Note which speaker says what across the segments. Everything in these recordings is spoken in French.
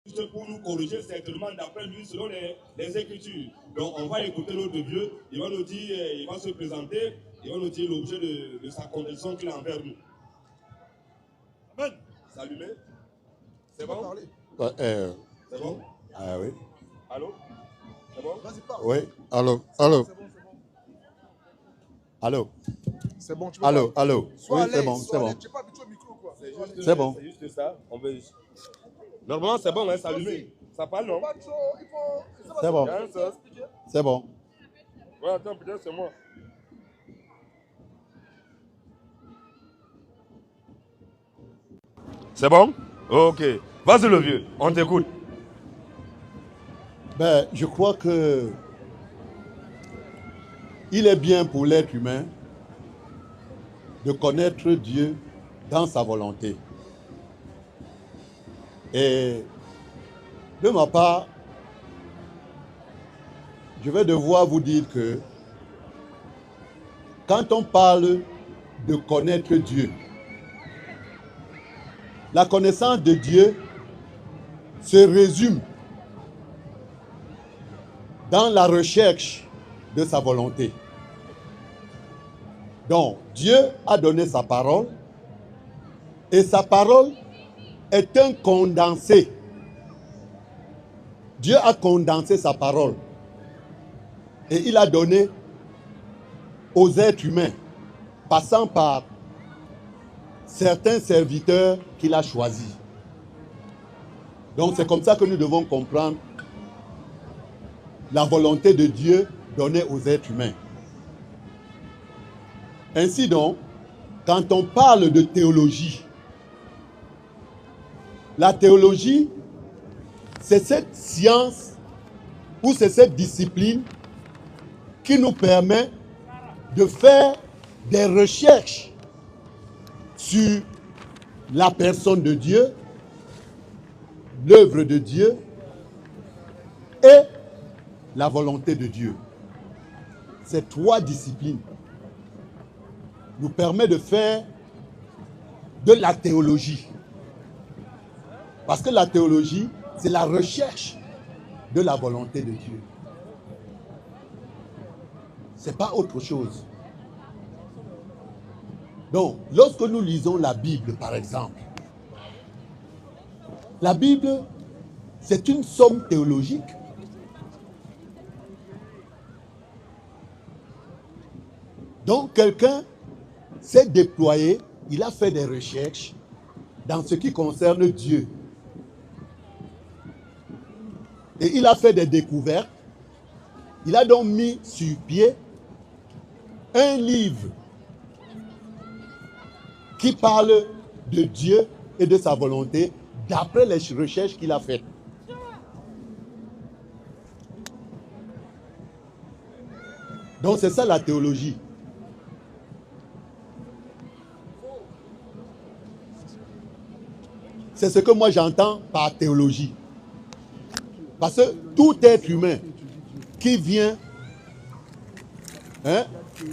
Speaker 1: juste pour nous corriger certainement d'après lui selon les Écritures. Donc on va écouter notre Dieu, il va nous dire, il va se présenter, il va nous dire l'objet de sa condition qu'il a envers nous. Amen. C'est allumé? C'est bon? C'est bon?
Speaker 2: Ah oui.
Speaker 1: Allô? C'est bon?
Speaker 3: Vas-y, parle.
Speaker 2: Oui. Allô. Allô.
Speaker 3: C'est bon.
Speaker 2: Allô.
Speaker 3: C'est bon, tu peux
Speaker 2: Allô.
Speaker 3: parler.
Speaker 2: Allô.
Speaker 3: Sois
Speaker 2: Oui,
Speaker 3: à
Speaker 2: c'est
Speaker 3: l'aise,
Speaker 2: bon.
Speaker 3: sois
Speaker 2: C'est
Speaker 3: à
Speaker 2: bon.
Speaker 3: l'aise. Tu n'es pas habitué au micro, quoi.
Speaker 2: C'est bon.
Speaker 1: C'est juste ça. On veut... Normalement, c'est bon, hein, c'est allumé. Ça parle, non?
Speaker 2: C'est bon. C'est bon.
Speaker 1: Ouais, attends, peut-être c'est moi. C'est bon? Ok. Vas-y, le vieux, on t'écoute.
Speaker 2: Ben, je crois que il est bien pour l'être humain de connaître Dieu dans sa volonté. Et de ma part, je vais devoir vous dire que quand on parle de connaître Dieu, la connaissance de Dieu se résume dans la recherche de sa volonté. Donc, Dieu a donné sa parole et sa parole est un condensé. Dieu a condensé sa parole et il a donné aux êtres humains, passant par certains serviteurs qu'il a choisis. Donc c'est comme ça que nous devons comprendre la volonté de Dieu donnée aux êtres humains. Ainsi donc, quand on parle de théologie, la théologie, c'est cette science ou c'est cette discipline qui nous permet de faire des recherches sur la personne de Dieu, l'œuvre de Dieu et la volonté de Dieu. Ces trois disciplines nous permettent de faire de la théologie. Parce que la théologie, c'est la recherche de la volonté de Dieu. Ce n'est pas autre chose. Donc, lorsque nous lisons la Bible, par exemple, la Bible, c'est une somme théologique. Donc, quelqu'un s'est déployé, il a fait des recherches dans ce qui concerne Dieu. Et il a fait des découvertes. Il a donc mis sur pied un livre qui parle de Dieu et de sa volonté d'après les recherches qu'il a faites. Donc c'est ça la théologie. C'est ce que moi j'entends par théologie. Parce que tout être humain qui vient,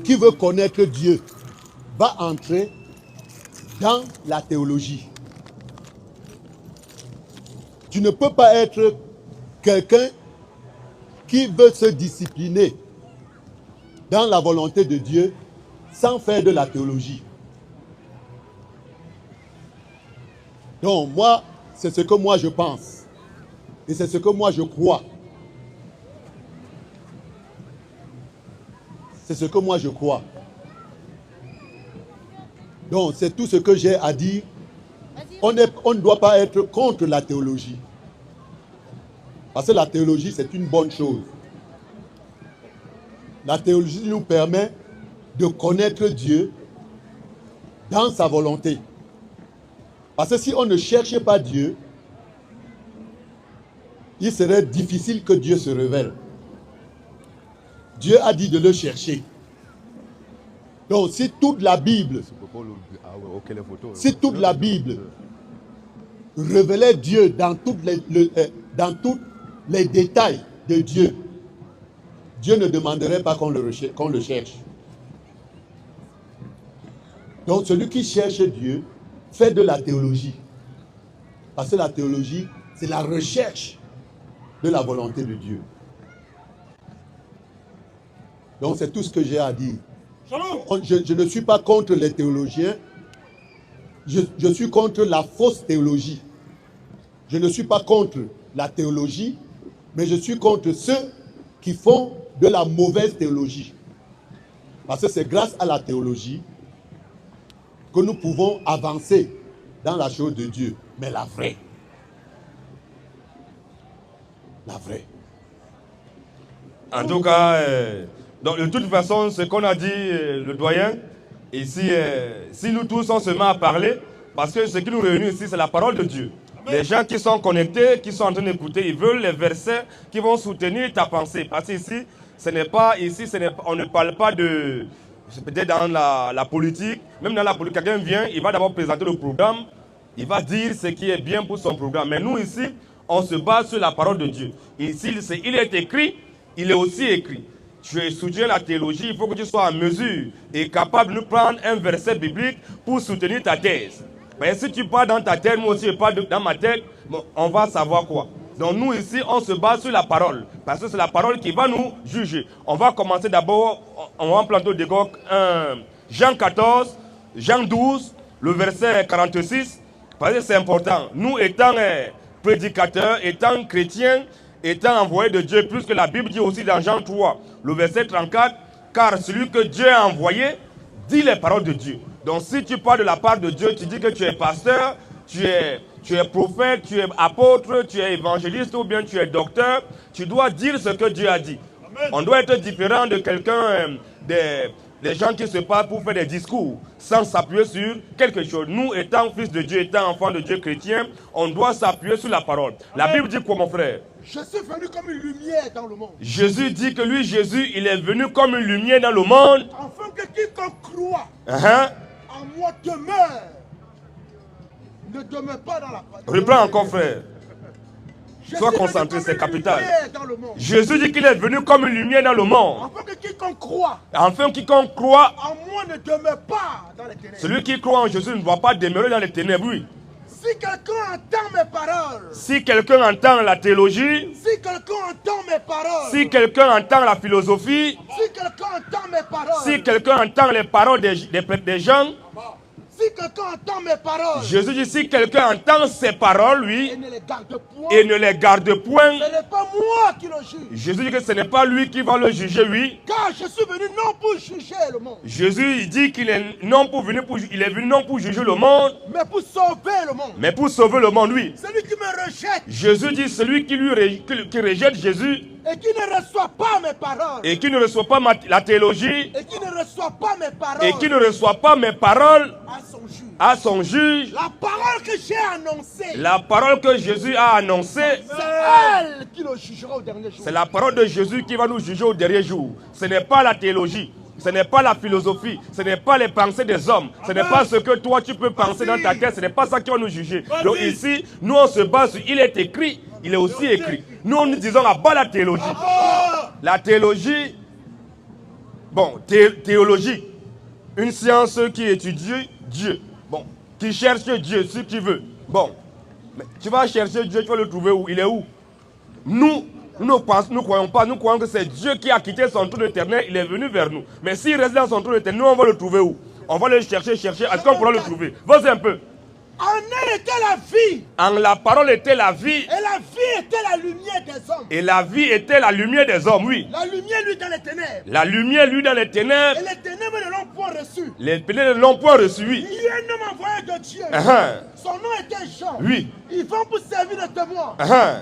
Speaker 2: qui veut connaître Dieu, va entrer dans la théologie. Tu ne peux pas être quelqu'un qui veut se discipliner dans la volonté de Dieu sans faire de la théologie. Donc moi, c'est ce que moi je pense. Et c'est ce que moi je crois. C'est ce que moi je crois. Donc c'est tout ce que j'ai à dire. On ne doit pas être contre la théologie. Parce que la théologie, c'est une bonne chose. La théologie nous permet de connaître Dieu dans sa volonté. Parce que si on ne cherchait pas Dieu, il serait difficile que Dieu se révèle. Dieu a dit de le chercher. Donc si toute la Bible révélait Dieu dans tous les détails de Dieu, Dieu ne demanderait pas qu'on le cherche. Donc celui qui cherche Dieu fait de la théologie. Parce que la théologie c'est la recherche de la volonté de Dieu. Donc c'est tout ce que j'ai à dire. Je ne suis pas contre les théologiens. Je suis contre la fausse théologie. Je ne suis pas contre la théologie, mais je suis contre ceux qui font de la mauvaise théologie. Parce que c'est grâce à la théologie que nous pouvons avancer dans la chose de Dieu. Mais la vraie. La vraie.
Speaker 1: En tout cas, donc de toute façon, ce qu'on a dit, le doyen, ici, si nous tous on se met à parler, parce que ce qui nous réunit ici, c'est la parole de Dieu. Amen. Les gens qui sont connectés, qui sont en train d'écouter, ils veulent les versets qui vont soutenir ta pensée. Parce qu'ici, on ne parle pas de... Peut-être dans la politique, même dans la politique, quelqu'un vient, il va d'abord présenter le programme, il va dire ce qui est bien pour son programme. Mais nous ici, on se base sur la parole de Dieu. Ici, il est écrit, il est aussi écrit. Tu soutiens la théologie, il faut que tu sois en mesure et capable de prendre un verset biblique pour soutenir ta thèse. Mais si tu parles dans ta tête, moi aussi je parle dans ma tête, bon, on va savoir quoi. Donc nous ici, on se base sur la parole, parce que c'est la parole qui va nous juger. On va commencer d'abord, on va planter au décoq Jean 14, Jean 12, le verset 46, parce que c'est important. Nous étant prédicateurs, étant chrétiens, étant envoyés de Dieu, plus que la Bible dit aussi dans Jean 3, le verset 34, car celui que Dieu a envoyé dit les paroles de Dieu. Donc si tu parles de la part de Dieu, tu dis que tu es pasteur, tu es prophète, tu es apôtre, tu es évangéliste ou bien tu es docteur, tu dois dire ce que Dieu a dit. Amen. On doit être différent de quelqu'un, des gens qui se parlent pour faire des discours sans s'appuyer sur quelque chose. Nous, étant fils de Dieu, étant enfants de Dieu chrétien, on doit s'appuyer sur la parole. Amen. La Bible dit quoi, mon frère?
Speaker 3: Je suis venu comme une lumière dans le monde.
Speaker 1: Jésus dit que lui, Jésus, il est venu comme une lumière dans le monde.
Speaker 3: Afin que quiconque croit en moi demeure. Ne demeure pas dans la parole.
Speaker 1: Reprends encore, frère. Sois concentré, c'est capital. Jésus dit qu'il est venu comme une lumière dans le monde.
Speaker 3: Afin que quiconque croit.
Speaker 1: Enfin, quiconque croit
Speaker 3: en moi ne demeure pas dans les ténèbres.
Speaker 1: Celui qui croit en Jésus ne doit pas demeurer dans les ténèbres, oui.
Speaker 3: Si quelqu'un entend mes paroles.
Speaker 1: Si quelqu'un entend la théologie.
Speaker 3: Si quelqu'un entend mes paroles.
Speaker 1: Si quelqu'un entend la philosophie.
Speaker 3: Si quelqu'un entend mes paroles.
Speaker 1: Si quelqu'un entend les paroles des gens.
Speaker 3: Si quelqu'un entend mes paroles.
Speaker 1: Jésus dit si quelqu'un entend ses paroles, lui,
Speaker 3: et ne les garde point.
Speaker 1: Et ne les garde point.
Speaker 3: Ce n'est pas moi qui le juge.
Speaker 1: Jésus dit que ce n'est pas lui qui va le juger, oui.
Speaker 3: Car je suis venu non pour juger le monde.
Speaker 1: Jésus il dit qu'il est non pour venir il est venu non pour juger le monde.
Speaker 3: Mais pour sauver le monde.
Speaker 1: Mais pour sauver le monde, oui.
Speaker 3: Celui qui me rejette.
Speaker 1: Jésus dit celui qui rejette Jésus.
Speaker 3: Et qui ne reçoit pas mes paroles.
Speaker 1: Et qui ne reçoit pas la théologie.
Speaker 3: Et qui ne reçoit pas mes paroles.
Speaker 1: Et qui ne reçoit pas mes paroles.
Speaker 3: À son juge.
Speaker 1: La
Speaker 3: parole que j'ai annoncée.
Speaker 1: La parole que Jésus a annoncée.
Speaker 3: C'est elle qui le jugera au dernier jour.
Speaker 1: C'est la parole de Jésus qui va nous juger au dernier jour. Ce n'est pas la théologie. Ce n'est pas la philosophie. Ce n'est pas les pensées des hommes. Ce n'est pas ce que toi tu peux penser dans ta tête. Ce n'est pas ça qui va nous juger. Donc ici, nous on se base sur il est écrit. Il est aussi écrit. Nous, nous disons à bas la théologie. La théologie, bon, théologie, une science qui étudie Dieu. Bon, qui cherche Dieu, si tu veux. Bon, mais tu vas chercher Dieu, tu vas le trouver où? Il est où? Nous ne croyons pas, nous croyons que c'est Dieu qui a quitté son trône éternel, il est venu vers nous. Mais s'il reste dans son trône éternel, nous on va le trouver où? On va le chercher, est-ce qu'on pourra le trouver? Vas-y un peu.
Speaker 3: En elle était la vie.
Speaker 1: En la parole était la vie.
Speaker 3: Et la vie était la lumière des hommes.
Speaker 1: Et la vie était la lumière des hommes, oui.
Speaker 3: La lumière, lui, dans les ténèbres.
Speaker 1: La lumière, lui, dans les ténèbres.
Speaker 3: Et les ténèbres ne l'ont point reçu.
Speaker 1: Les ténèbres ne l'ont point reçu, oui.
Speaker 3: Il y a un homme envoyé de Dieu. Son nom était Jean.
Speaker 1: Oui.
Speaker 3: Ils vont pour servir de témoin.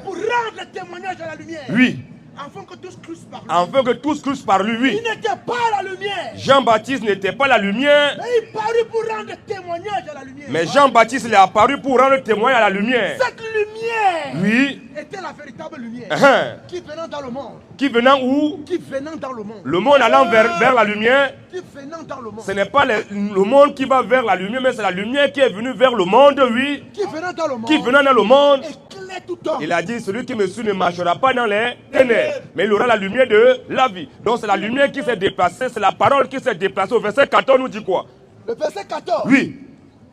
Speaker 3: Pour rendre le témoignage à la lumière.
Speaker 1: Oui.
Speaker 3: Afin que tous crussent par lui.
Speaker 1: Afin que tous crussent par lui, oui.
Speaker 3: Il n'était pas la lumière.
Speaker 1: Jean-Baptiste n'était pas la lumière.
Speaker 3: Mais il parut pour rendre témoignage à la lumière.
Speaker 1: Mais Jean-Baptiste il est apparu pour rendre témoignage à la lumière.
Speaker 3: Cette lumière,
Speaker 1: oui,
Speaker 3: était la véritable lumière. Qui venant dans le monde.
Speaker 1: Qui venant où?
Speaker 3: Qui venant dans le monde.
Speaker 1: Le monde allant vers la lumière.
Speaker 3: Qui venant dans le monde.
Speaker 1: Ce n'est pas le monde qui va vers la lumière, mais c'est la lumière qui est venue vers le monde, oui.
Speaker 3: Qui venant dans le monde.
Speaker 1: Qui venant dans le monde.
Speaker 3: Tout homme.
Speaker 1: Il a dit, celui qui me suit ne marchera pas dans les ténèbres, mais il aura la lumière de la vie. Donc c'est la lumière qui s'est déplacée, c'est la parole qui s'est déplacée. Au verset 14 nous dit quoi?
Speaker 3: Le verset 14.
Speaker 1: Oui.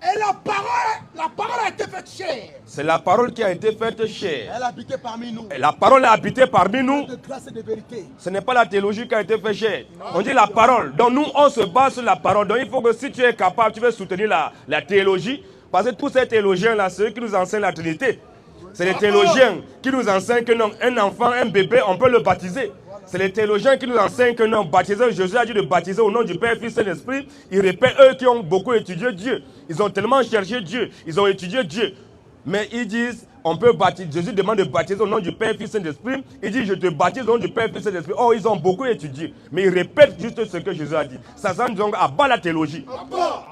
Speaker 3: Et la parole a été faite chair.
Speaker 4: C'est la parole qui a été faite chair.
Speaker 3: Elle a habité parmi nous.
Speaker 4: Et la parole a habité parmi nous.
Speaker 3: De grâce et de vérité.
Speaker 4: Ce n'est pas la théologie qui a été faite chair. On dit la parole. Donc nous, on se base sur la parole. Donc il faut que si tu es capable, tu veux soutenir la théologie. Parce que tous ces théologiens-là, c'est eux qui nous enseignent la Trinité. C'est les théologiens qui nous enseignent que non, un enfant, un bébé, on peut le baptiser. C'est les théologiens qui nous enseignent que non, baptiser, Jésus a dit de baptiser au nom du Père, Fils et l'Esprit. Ils répètent, eux qui ont beaucoup étudié Dieu. Ils ont tellement cherché Dieu, ils ont étudié Dieu. Mais ils disent, on peut baptiser, Jésus demande de baptiser au nom du Père, Fils et l'Esprit. Il dit, je te baptise au nom du Père, Fils et l'Esprit. Oh, ils ont beaucoup étudié. Mais ils répètent juste ce que Jésus a dit. Ça semble donc à bas la théologie.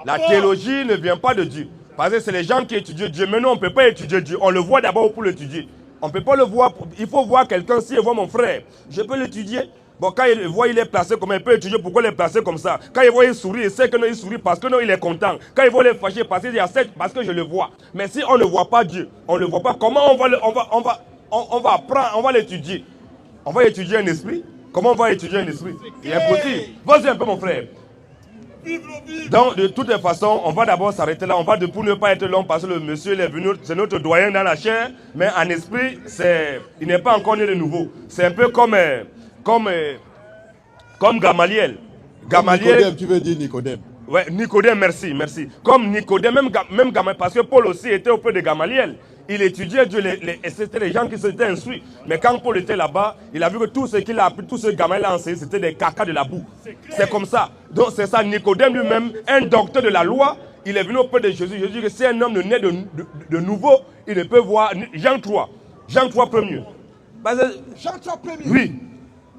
Speaker 4: La théologie ne vient pas de Dieu. Parce que c'est les gens qui étudient Dieu. Mais nous, on ne peut pas étudier Dieu. On le voit d'abord pour l'étudier. On ne peut pas le voir. Il faut voir quelqu'un. Si il voit mon frère, je peux l'étudier. Bon, quand il voit il est placé comme il peut étudier pourquoi il est placé comme ça. Quand il voit il sourit, il sait que non, il sourit parce que non, il est content. Quand il voit il est fâché parce qu'il accepte parce que je le vois. Mais si on ne voit pas Dieu, on ne le voit pas, comment on va apprendre, on va l'étudier. On va étudier un esprit. Comment on va étudier un esprit? Il est impossible. Vas-y un peu mon frère. Donc, de toutes les façons, on va d'abord s'arrêter là. On va pour ne pas être long parce que le monsieur il est venu, c'est notre doyen dans la chair, mais en esprit, il n'est pas encore né de nouveau. C'est un peu comme Gamaliel.
Speaker 2: Nicodème, tu veux dire Nicodème.
Speaker 4: Ouais, Nicodème, merci. Comme Nicodème, même Gamaliel, parce que Paul aussi était auprès de Gamaliel. Il étudiait Dieu, et c'était les gens qui s'étaient instruits. Mais quand Paul était là-bas, il a vu que tout ce qu'il a appris, tout ce que Gamaliel a enseigné, c'était des cacas de la boue. C'est comme ça. Donc c'est ça, Nicodème lui-même, un docteur de la loi, il est venu auprès de Jésus. Jésus dit que si un homme ne naît de nouveau, il ne peut voir. Jean 3 premier.
Speaker 3: Jean 3 premier.
Speaker 4: Oui.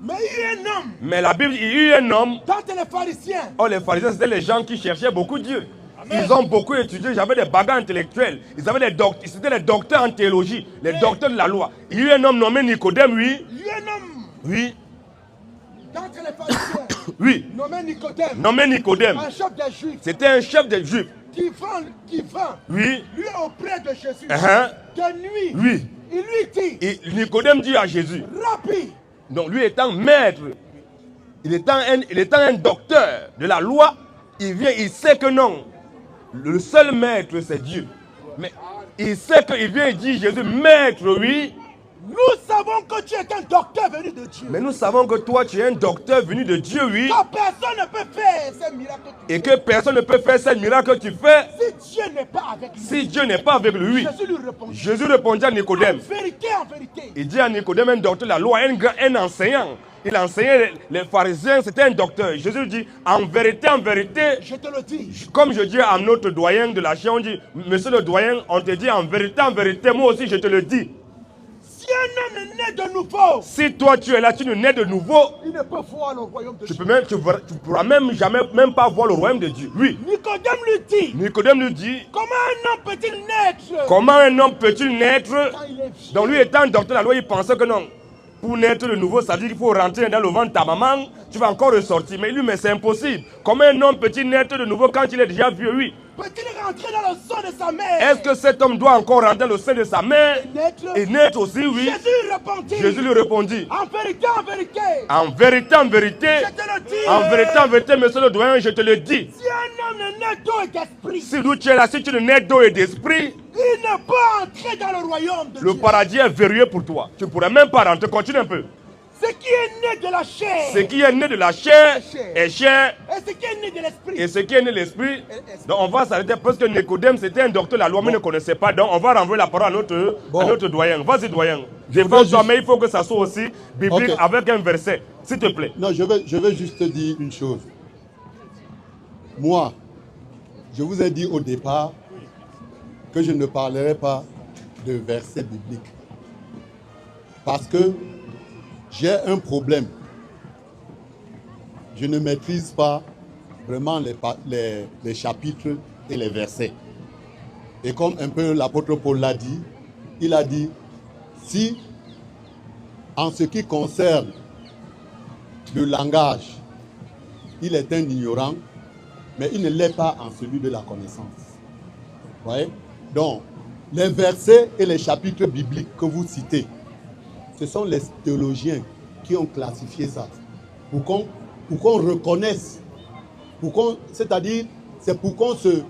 Speaker 3: Mais il y a un homme.
Speaker 4: Mais la Bible, il y a un homme.
Speaker 3: Tant les pharisiens.
Speaker 4: Oh, les pharisiens, c'était les gens qui cherchaient beaucoup Dieu. Ils ont beaucoup étudié, j'avais des bagages intellectuels. C'était les docteurs en théologie, les docteurs de la loi. Il y a eu un homme nommé Nicodème, oui.
Speaker 3: Il y a un homme.
Speaker 4: Oui.
Speaker 3: D'entre les pharisiens.
Speaker 4: Oui.
Speaker 3: Nommé Nicodème.
Speaker 4: Un
Speaker 3: chef des Juifs.
Speaker 4: C'était un chef des Juifs.
Speaker 3: Qui vint.
Speaker 4: Oui.
Speaker 3: Lui auprès de Jésus.
Speaker 4: De
Speaker 3: nuit.
Speaker 4: Oui.
Speaker 3: Il lui dit.
Speaker 4: Et Nicodème dit à Jésus.
Speaker 3: Rabbi.
Speaker 4: Donc lui étant maître, il étant un docteur de la loi, il sait que non. Le seul maître, c'est Dieu. Mais il sait qu'il vient et dit, Jésus, maître, oui.
Speaker 3: Nous savons que tu es un docteur venu de Dieu.
Speaker 4: Mais nous savons que toi, tu es un docteur venu de Dieu, oui.
Speaker 3: Que personne ne peut faire ces miracles que tu fais.
Speaker 4: Et que personne ne peut faire ces miracles que tu fais.
Speaker 3: Si Dieu n'est pas avec lui.
Speaker 4: Si Dieu n'est pas avec lui. Jésus répondit à Nicodème.
Speaker 3: En vérité.
Speaker 4: Il dit à Nicodème, un docteur de la loi, un enseignant. Il enseignait les pharisiens, c'était un docteur. Jésus dit, en vérité,
Speaker 3: je te le dis.
Speaker 4: Comme je dis à notre doyen de la chair, on dit, monsieur le doyen, on te dit en vérité, moi aussi je te le dis.
Speaker 3: Si un homme naît de nouveau,
Speaker 4: si toi tu es là, tu ne nais de nouveau,
Speaker 3: il ne peut voir le royaume de Dieu.
Speaker 4: Tu pourras même pas voir le royaume de Dieu. Oui.
Speaker 3: Nicodème lui dit,
Speaker 4: comment un homme peut-il naître? Donc lui étant docteur de la loi, il pensait que non. Pour naître de nouveau, ça veut dire qu'il faut rentrer dans le ventre de ta maman, tu vas encore ressortir. Mais lui, c'est impossible. Comment un homme peut-il naître de nouveau quand il est déjà vieux? Oui.
Speaker 3: Peut-il rentrer dans le sein de sa mère?
Speaker 4: Est-ce que cet homme doit encore rentrer dans le sein de sa mère et naître aussi? Oui. Jésus lui répondit.
Speaker 3: En vérité.
Speaker 4: En vérité.
Speaker 3: Je te le dis.
Speaker 4: En vérité, monsieur le doyen, je te le dis.
Speaker 3: Si un homme ne naît d'eau et d'esprit.
Speaker 4: Si tu es là, si tu ne nais d'eau et d'esprit,
Speaker 3: il ne peut entrer dans le royaume de Dieu.
Speaker 4: Le paradis est verrouillé pour toi. Tu ne pourras même pas rentrer. Continue un peu.
Speaker 3: Ce qui est né de la chair.
Speaker 4: Ce qui est né de la chair est chair.
Speaker 3: Et ce qui est né de l'esprit.
Speaker 4: Et ce qui est né de l'esprit. Donc on va s'arrêter parce que Nicodème c'était un docteur de la loi, mais ne connaissait pas. Donc on va renvoyer la parole à notre doyen. Vas-y doyen. Défends-toi, mais il faut que ça soit aussi biblique avec un verset. S'il te plaît.
Speaker 2: Non, je veux juste te dire une chose. Moi, je vous ai dit au départ que je ne parlerai pas de versets bibliques. Parce que j'ai un problème. Je ne maîtrise pas vraiment les chapitres et les versets. Et comme un peu l'apôtre Paul l'a dit, il a dit, si en ce qui concerne le langage, il est un ignorant, mais il ne l'est pas en celui de la connaissance. Vous voyez? Donc, les versets et les chapitres bibliques que vous citez, ce sont les théologiens qui ont classifié ça. Pour qu'on reconnaisse, c'est-à-dire, c'est pour qu'on se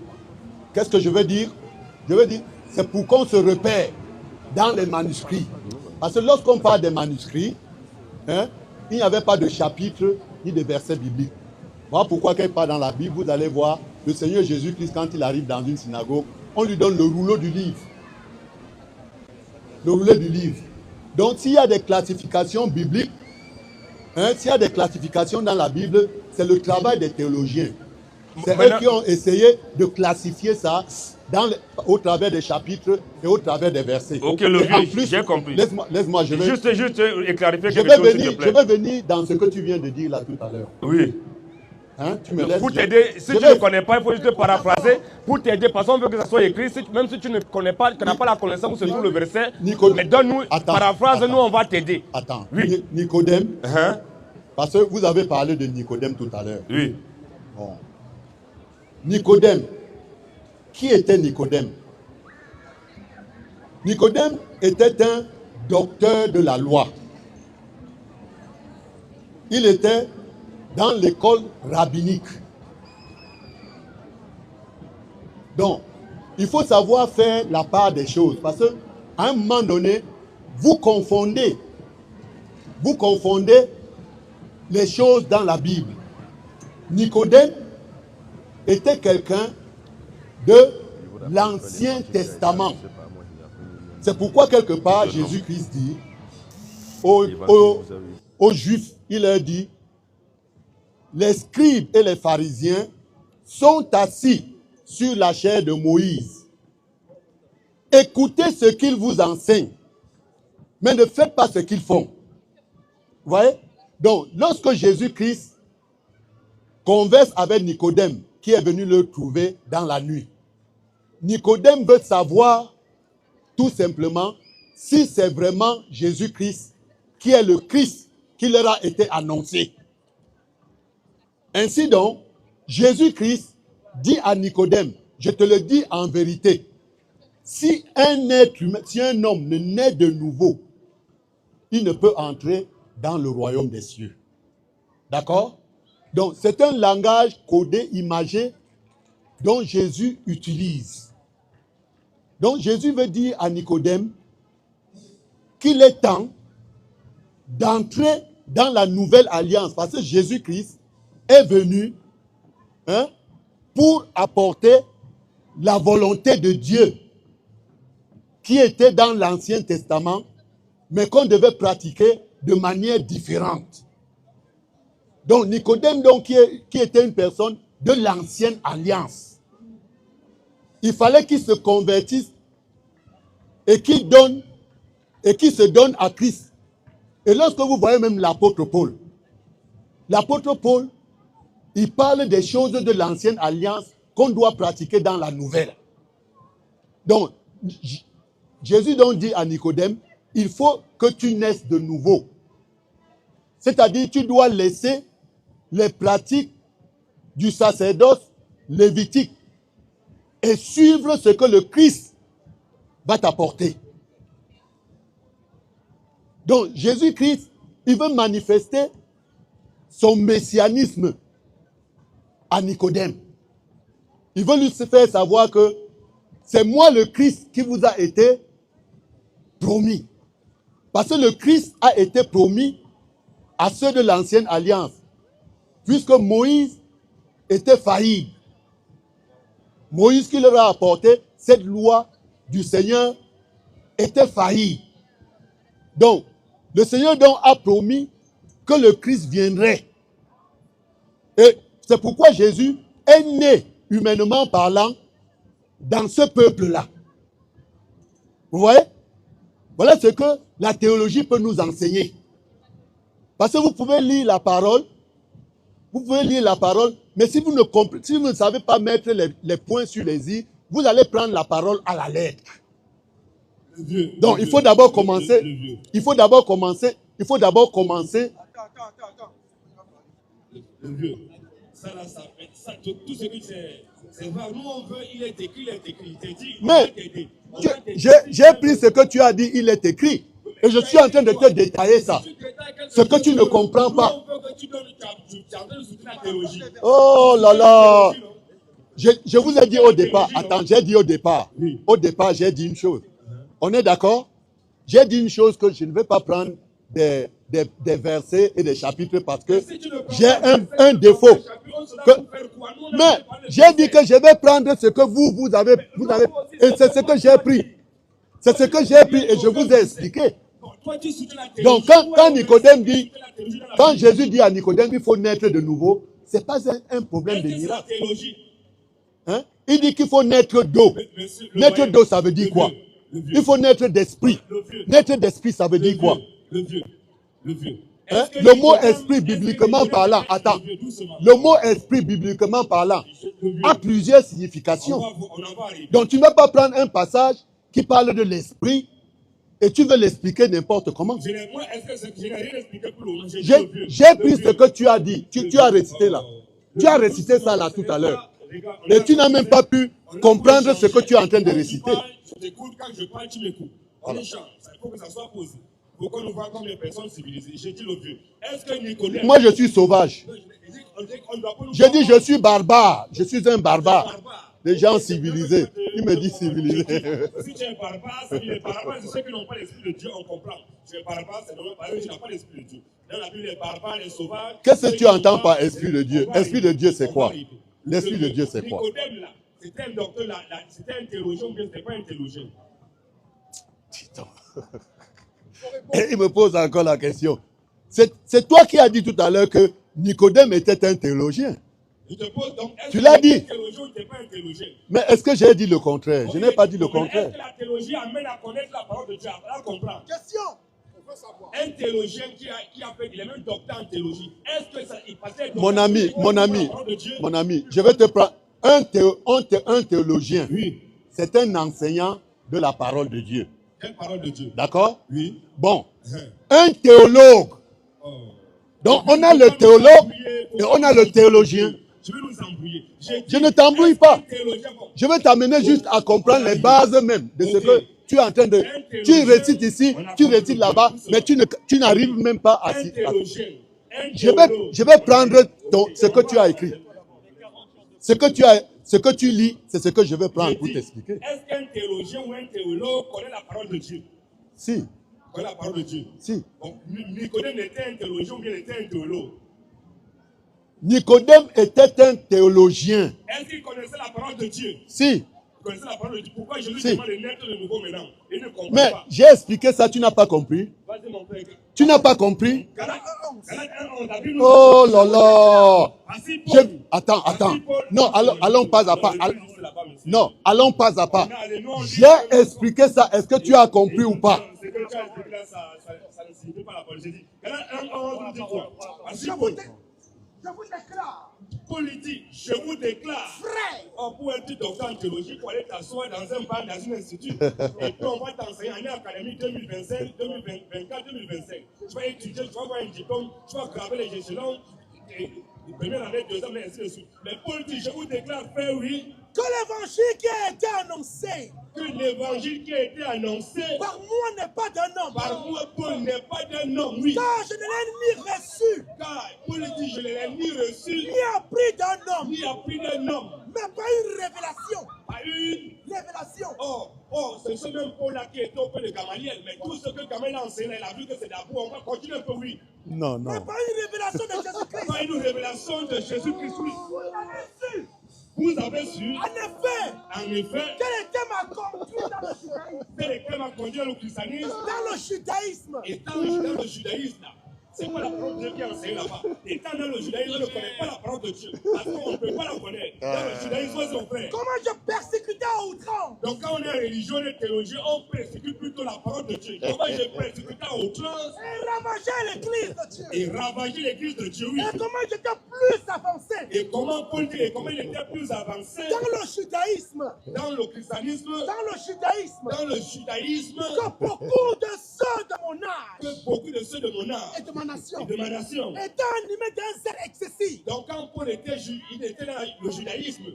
Speaker 2: qu'est-ce que je veux dire? Je veux dire, c'est pour qu'on se repère dans les manuscrits. Parce que lorsqu'on parle des manuscrits, hein, il n'y avait pas de chapitre ni de verset biblique. Voilà pourquoi quand il part dans la Bible, vous allez voir le Seigneur Jésus-Christ, quand il arrive dans une synagogue, on lui donne le rouleau du livre. Le rouleau du livre. Donc s'il y a des classifications bibliques, hein, s'il y a des classifications dans la Bible, c'est le travail des théologiens. C'est eux qui ont essayé de classifier ça au travers des chapitres et au travers des versets.
Speaker 4: Ok, le vieux, j'ai compris.
Speaker 2: Laisse-moi, je vais...
Speaker 4: Juste clarifier
Speaker 2: je
Speaker 4: quelque chose, s'il te plaît.
Speaker 2: Je vais venir dans ce que tu viens de dire là tout à l'heure.
Speaker 4: Oui.
Speaker 2: Hein, tu me laisses...
Speaker 4: Pour t'aider, si tu ne connais pas, il faut juste paraphraser. Pour t'aider, parce qu'on veut que ça soit écrit. Même si tu ne connais pas, tu n'as pas la connaissance où se trouve le verset, mais donne-nous, paraphrase, nous on va t'aider.
Speaker 2: Attends,
Speaker 4: oui.
Speaker 2: Nicodème, parce que vous avez parlé de Nicodème tout à l'heure.
Speaker 4: Oui.
Speaker 2: Bon. Nicodème, qui était Nicodème? Nicodème était un docteur de la loi. Il était dans l'école rabbinique. Donc, il faut savoir faire la part des choses. Parce qu'à un moment donné, vous confondez les choses dans la Bible. Nicodème était quelqu'un de l'Ancien Testament. C'est pourquoi quelque part Jésus-Christ dit aux Juifs, il leur dit, les scribes et les pharisiens sont assis sur la chair de Moïse. Écoutez ce qu'ils vous enseignent, mais ne faites pas ce qu'ils font. Vous voyez? Donc, lorsque Jésus-Christ converse avec Nicodème, qui est venu le trouver dans la nuit, Nicodème veut savoir tout simplement si c'est vraiment Jésus-Christ qui est le Christ qui leur a été annoncé. Ainsi donc, Jésus-Christ dit à Nicodème, je te le dis en vérité, si un être humain, si un homme ne naît de nouveau, il ne peut entrer dans le royaume des cieux. D'accord? Donc, c'est un langage codé, imagé, dont Jésus utilise. Donc, Jésus veut dire à Nicodème qu'il est temps d'entrer dans la nouvelle alliance. Parce que Jésus-Christ est venu pour apporter la volonté de Dieu qui était dans l'Ancien Testament, mais qu'on devait pratiquer de manière différente. Donc Nicodème, qui était une personne de l'Ancienne Alliance, il fallait qu'il se convertisse et qu'il se donne à Christ. Et lorsque vous voyez même l'apôtre Paul, il parle des choses de l'Ancienne Alliance qu'on doit pratiquer dans la nouvelle. Donc, Jésus donc dit à Nicodème, il faut que tu naisses de nouveau. C'est-à-dire, tu dois laisser les pratiques du sacerdoce lévitique et suivre ce que le Christ va t'apporter. Donc, Jésus-Christ, il veut manifester son messianisme à Nicodème. Il veut lui faire savoir que c'est moi le Christ qui vous a été promis. Parce que le Christ a été promis à ceux de l'Ancienne Alliance. Puisque Moïse était faillible. Moïse qui leur a apporté cette loi du Seigneur était faillible. Donc, le Seigneur donc a promis que le Christ viendrait. Et c'est pourquoi Jésus est né, humainement parlant, dans ce peuple-là. Vous voyez? Voilà ce que la théologie peut nous enseigner. Parce que vous pouvez lire la parole, mais si vous ne savez pas mettre les points sur les i, vous allez prendre la parole à la lettre. Donc, il faut d'abord commencer.
Speaker 3: Attends.
Speaker 1: Le vieux. Ça, tout ce qui c'est vrai. Nous, on veut, il est écrit. Il t'est dit.
Speaker 2: Mais, j'ai pris ce que tu as dit, il est écrit. Et je suis en train de te détailler ça. Ce que tu ne comprends pas. Oh là là. Je vous ai dit au départ, attends, j'ai dit au départ, j'ai dit une chose. On est d'accord? J'ai dit une chose que je ne vais pas prendre des versets et des chapitres parce que j'ai un défaut. Mais j'ai dit que je vais prendre ce que vous avez, et c'est ce que j'ai pris. C'est ce que j'ai pris et je vous ai expliqué. Donc quand Nicodème dit, quand Jésus dit à Nicodème qu'il faut naître de nouveau, ce n'est pas un problème de miracle. Hein? Il dit qu'il faut naître d'eau. Naître d'eau, ça veut dire quoi? Il faut naître d'esprit. Naître d'esprit, ça veut dire quoi? Hein? Le mot esprit, bibliquement parlant, attends. Le mot esprit, bibliquement parlant, a plusieurs significations. Donc tu ne vas pas prendre un passage qui parle de l'esprit et tu veux l'expliquer n'importe comment. J'ai pris ce que tu as dit. Tu as récité là. Tu as récité ça là tout à l'heure. Et tu n'as même pas pu comprendre ce que tu es en train de réciter.
Speaker 1: Je t'écoute, quand je parle, tu m'écoutes. On échange. Il faut que ça soit posé. Il faut qu'on nous voit comme des personnes civilisées. J'ai dit le vieux. Est-ce que Nicodème...
Speaker 2: Moi, je suis sauvage. Je dis, je suis barbare. Je suis un barbare. Les gens civilisés. Il me dit civilisé.
Speaker 1: Si tu es barbare, c'est les barbares, c'est ceux qui n'ont pas l'esprit de Dieu, on comprend. Tu es barbare, c'est normal, parce que tu n'as pas l'esprit de Dieu. Dans la Bible, les barbares, les sauvages...
Speaker 2: Qu'est-ce que tu entends par esprit de Dieu? Esprit de Dieu, c'est quoi? L'esprit de Dieu, c'est quoi?
Speaker 1: Nicodème, là, c'était un docteur, c'était un théologien, mais ce n'était pas un théologien.
Speaker 2: Et il me pose encore la question. C'est toi qui as dit tout à l'heure que Nicodème était un théologien.
Speaker 1: Je te pose donc,
Speaker 2: tu l'as dit.
Speaker 1: Théologien, ou pas un théologien?
Speaker 2: Mais est-ce que j'ai dit le contraire? Je n'ai pas dit le contraire.
Speaker 1: Est-ce que la théologie amène à connaître la parole de Dieu? À comprendre.
Speaker 3: Question. On veut savoir.
Speaker 1: Un théologien qui a fait, il est même docteur en théologie. Est-ce que ça, il passait...
Speaker 2: Mon ami, je vais te prendre un théologien.
Speaker 1: Oui.
Speaker 2: C'est un enseignant de la parole de Dieu.
Speaker 1: Quelle parole de Dieu?
Speaker 2: D'accord?
Speaker 1: Oui.
Speaker 2: Bon. Un théologue. Oh. Donc on a le théologue et on a le théologien.
Speaker 1: Je vais nous embrouiller.
Speaker 2: Je ne t'embrouille pas. Je vais t'amener juste à comprendre les bases même de ce que tu es en train de... Tu récites ici, tu récites là-bas, mais tu n'arrives même pas à... Je vais prendre ce que tu as écrit. Ce que tu lis, c'est ce que je vais prendre pour t'expliquer.
Speaker 1: Est-ce qu'un théologien ou un théologue connaît la parole de Dieu?
Speaker 2: Si.
Speaker 1: Connaît la parole de Dieu?
Speaker 2: Si.
Speaker 1: Donc, Nicodème était un théologien ou bien était un théologue?
Speaker 2: Nicodème était un théologien.
Speaker 1: Est-ce qu'il connaissait la parole de Dieu?
Speaker 2: Si.
Speaker 1: Il connaissait la parole de Dieu. Pourquoi je lui demande de naître de nouveau maintenant? Il ne comprend
Speaker 2: mais
Speaker 1: pas.
Speaker 2: J'ai expliqué ça, tu n'as pas compris.
Speaker 1: Vas-y, mon frère.
Speaker 2: Tu n'as pas compris?
Speaker 1: Oh
Speaker 2: là là. Attends. Non, allons pas à pas. Non, allons pas à pas. J'ai expliqué ça. Est-ce que tu as compris ou pas?
Speaker 1: C'est que tu as expliqué là, ça ne signifie pas la parole. J'ai dit,
Speaker 3: je vous déclare.
Speaker 1: Politique, je vous déclare.
Speaker 3: Frère.
Speaker 1: Pour être docteur en théologie, il faut aller t'asseoir dans un bar, dans un institut. Et puis on va t'enseigner année académique 2025, 2024, 2025. Tu vas étudier, tu vas avoir un diplôme, tu vas graver les échelons. Première année, deuxième année, ainsi de suite. Mais politique, je vous déclare, frère, oui.
Speaker 3: Que l'évangile qui a été annoncé.
Speaker 1: Que l'évangile qui a été annoncé.
Speaker 3: Par moi n'est pas d'un homme.
Speaker 1: Par moi, Paul n'est pas d'un homme, oui.
Speaker 3: Car je ne l'ai ni reçu.
Speaker 1: Car Paul dit, je ne l'ai ni reçu.
Speaker 3: Ni appris d'un homme.
Speaker 1: Ni appris d'un homme.
Speaker 3: Mais pas une révélation.
Speaker 1: Pas une
Speaker 3: révélation.
Speaker 1: C'est ce même Paul-là qui était auprès de Gamaliel. Mais tout ce que Gamaliel a enseigné, il a vu que c'est d'abord. On va continuer un peu, oui.
Speaker 2: Non.
Speaker 3: Mais pas une révélation de Jésus-Christ.
Speaker 1: Pas une révélation de Jésus-Christ.
Speaker 3: Vous l'avez su.
Speaker 1: Vous avez su.
Speaker 3: En effet. Quel était ma conduite dans le judaïsme?
Speaker 1: Quel était ma conduite dans le christianisme?
Speaker 3: Dans le judaïsme.
Speaker 1: Et dans le judaïsme, là. C'est pas la parole de Dieu qui est enseignée là-bas. Étant dans le judaïsme, on ne connaît pas la parole de Dieu. Parce qu'on ne peut pas la connaître. Dans le judaïsme, c'est frère.
Speaker 3: Comment je persécutais à outrance?
Speaker 1: Donc quand on est religieux et théologien, on persécute plutôt la parole de Dieu. Comment je persécutais à outrance?
Speaker 3: Et ravageais l'église de Dieu.
Speaker 1: Et ravager l'église de Dieu, oui.
Speaker 3: Et comment j'étais plus avancé?
Speaker 1: Et comment Paul dit, et comment il était plus avancé?
Speaker 3: Dans le judaïsme.
Speaker 1: Dans le christianisme.
Speaker 3: Dans le judaïsme.
Speaker 1: Dans le judaïsme.
Speaker 3: Que beaucoup de ceux de mon âge.
Speaker 1: Que beaucoup de ceux de mon âge.
Speaker 3: Et de ma nation.
Speaker 1: Et de ma nation.
Speaker 3: Étaient animés d'un zèle excessif.
Speaker 1: Donc quand Paul était dans le judaïsme,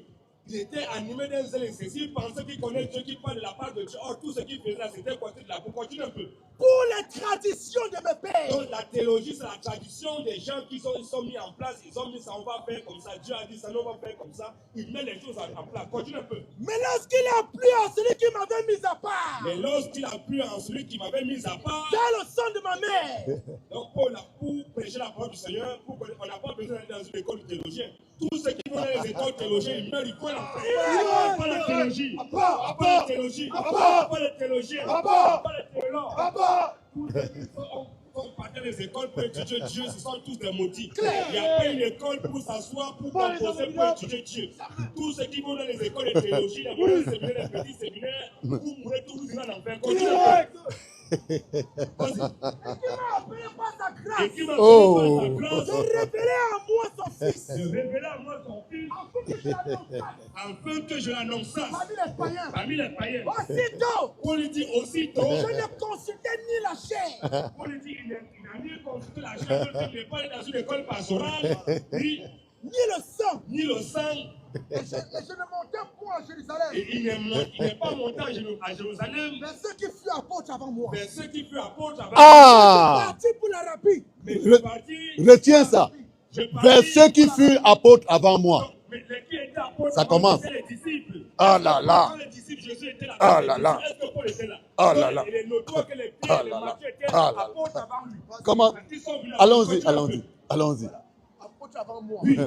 Speaker 1: il était animé d'un zèle excessif, pensait qu'il connaît Dieu, qui parle de la part de Dieu. Or, tout ce qu'il faisait, c'était côté de la boue. Continue un peu.
Speaker 3: Pour les tradition de mes pères.
Speaker 1: Donc la théologie, c'est la tradition des gens qui sont mis en place. Ils ont mis ça, on va faire comme ça. Dieu a dit ça, on va faire comme ça. Ils mettent les choses en place. Continue un peu.
Speaker 3: Mais lorsqu'il a plu à celui qui m'avait mis à part,
Speaker 1: Mais lorsqu'il a plu en celui qui m'avait mis à part,
Speaker 3: dans le sang de ma mère,
Speaker 1: donc pour prêcher la parole du Seigneur, on n'a pas besoin d'aller dans une école de théologien. Tous ceux qui vont dans les écoles théologiennes, ils meurent, ils vont la faire. Pas la théologie. Pas la théologie. Pas la théologie. Pas la théologie. On partait des écoles pour étudier Dieu, ce sont tous des maudits. Il n'y a pas une école pour s'asseoir, pour composer, pour étudier Dieu. Tous ceux qui vont dans les écoles de théologie, les moyens séminaires, les petits séminaires, vous mourrez tous, vous allez en faire. Continue.
Speaker 3: et qui m'a appelé par sa grâce,
Speaker 1: Et qui m'a appelé par sa grâce,
Speaker 3: de révéler à moi son fils,
Speaker 1: de révéler à moi son fils,
Speaker 3: afin que je l'annonce
Speaker 1: afin que je l'annonce
Speaker 3: parmi les païens.
Speaker 1: Aussitôt,
Speaker 3: Paul dit aussitôt,
Speaker 1: je
Speaker 3: je ne consultais ni la chair,
Speaker 1: Paul dit il n'a ni consulté la chair, il n'est pas allé dans une école pastorale,
Speaker 3: ni le sang,
Speaker 1: ni le sang,
Speaker 3: et je ne montais point à Jérusalem.
Speaker 1: et il n'est pas monté à Jérusalem,
Speaker 3: Mais ceux qui furent apôtres avant moi,
Speaker 1: mais ceux qui furent apôtres avant
Speaker 3: partis pour l'Arabie,
Speaker 1: mais je partis,
Speaker 2: Retiens ça. Vers ceux qui furent apôtres avant moi.
Speaker 1: Donc, mais les qui étaient apôtres
Speaker 2: Ça
Speaker 1: avant,
Speaker 2: commence.
Speaker 1: c'était les disciples.
Speaker 2: Ah là là.
Speaker 1: Quand les disciples, Jésus était là.
Speaker 2: Ah là là.
Speaker 1: Est-ce que Paul était là?
Speaker 2: Ah là là.
Speaker 1: Il est notoire que les
Speaker 2: Ah
Speaker 1: Pierre et les
Speaker 2: là là.
Speaker 1: Matthieu étaient
Speaker 2: Ah là là.
Speaker 1: apôtres avant lui.
Speaker 2: Comment?
Speaker 1: Parce qu'ils sont venus
Speaker 2: Allons-y,
Speaker 1: avant.
Speaker 2: allons-y.
Speaker 3: apôtres avant moi.
Speaker 1: Oui.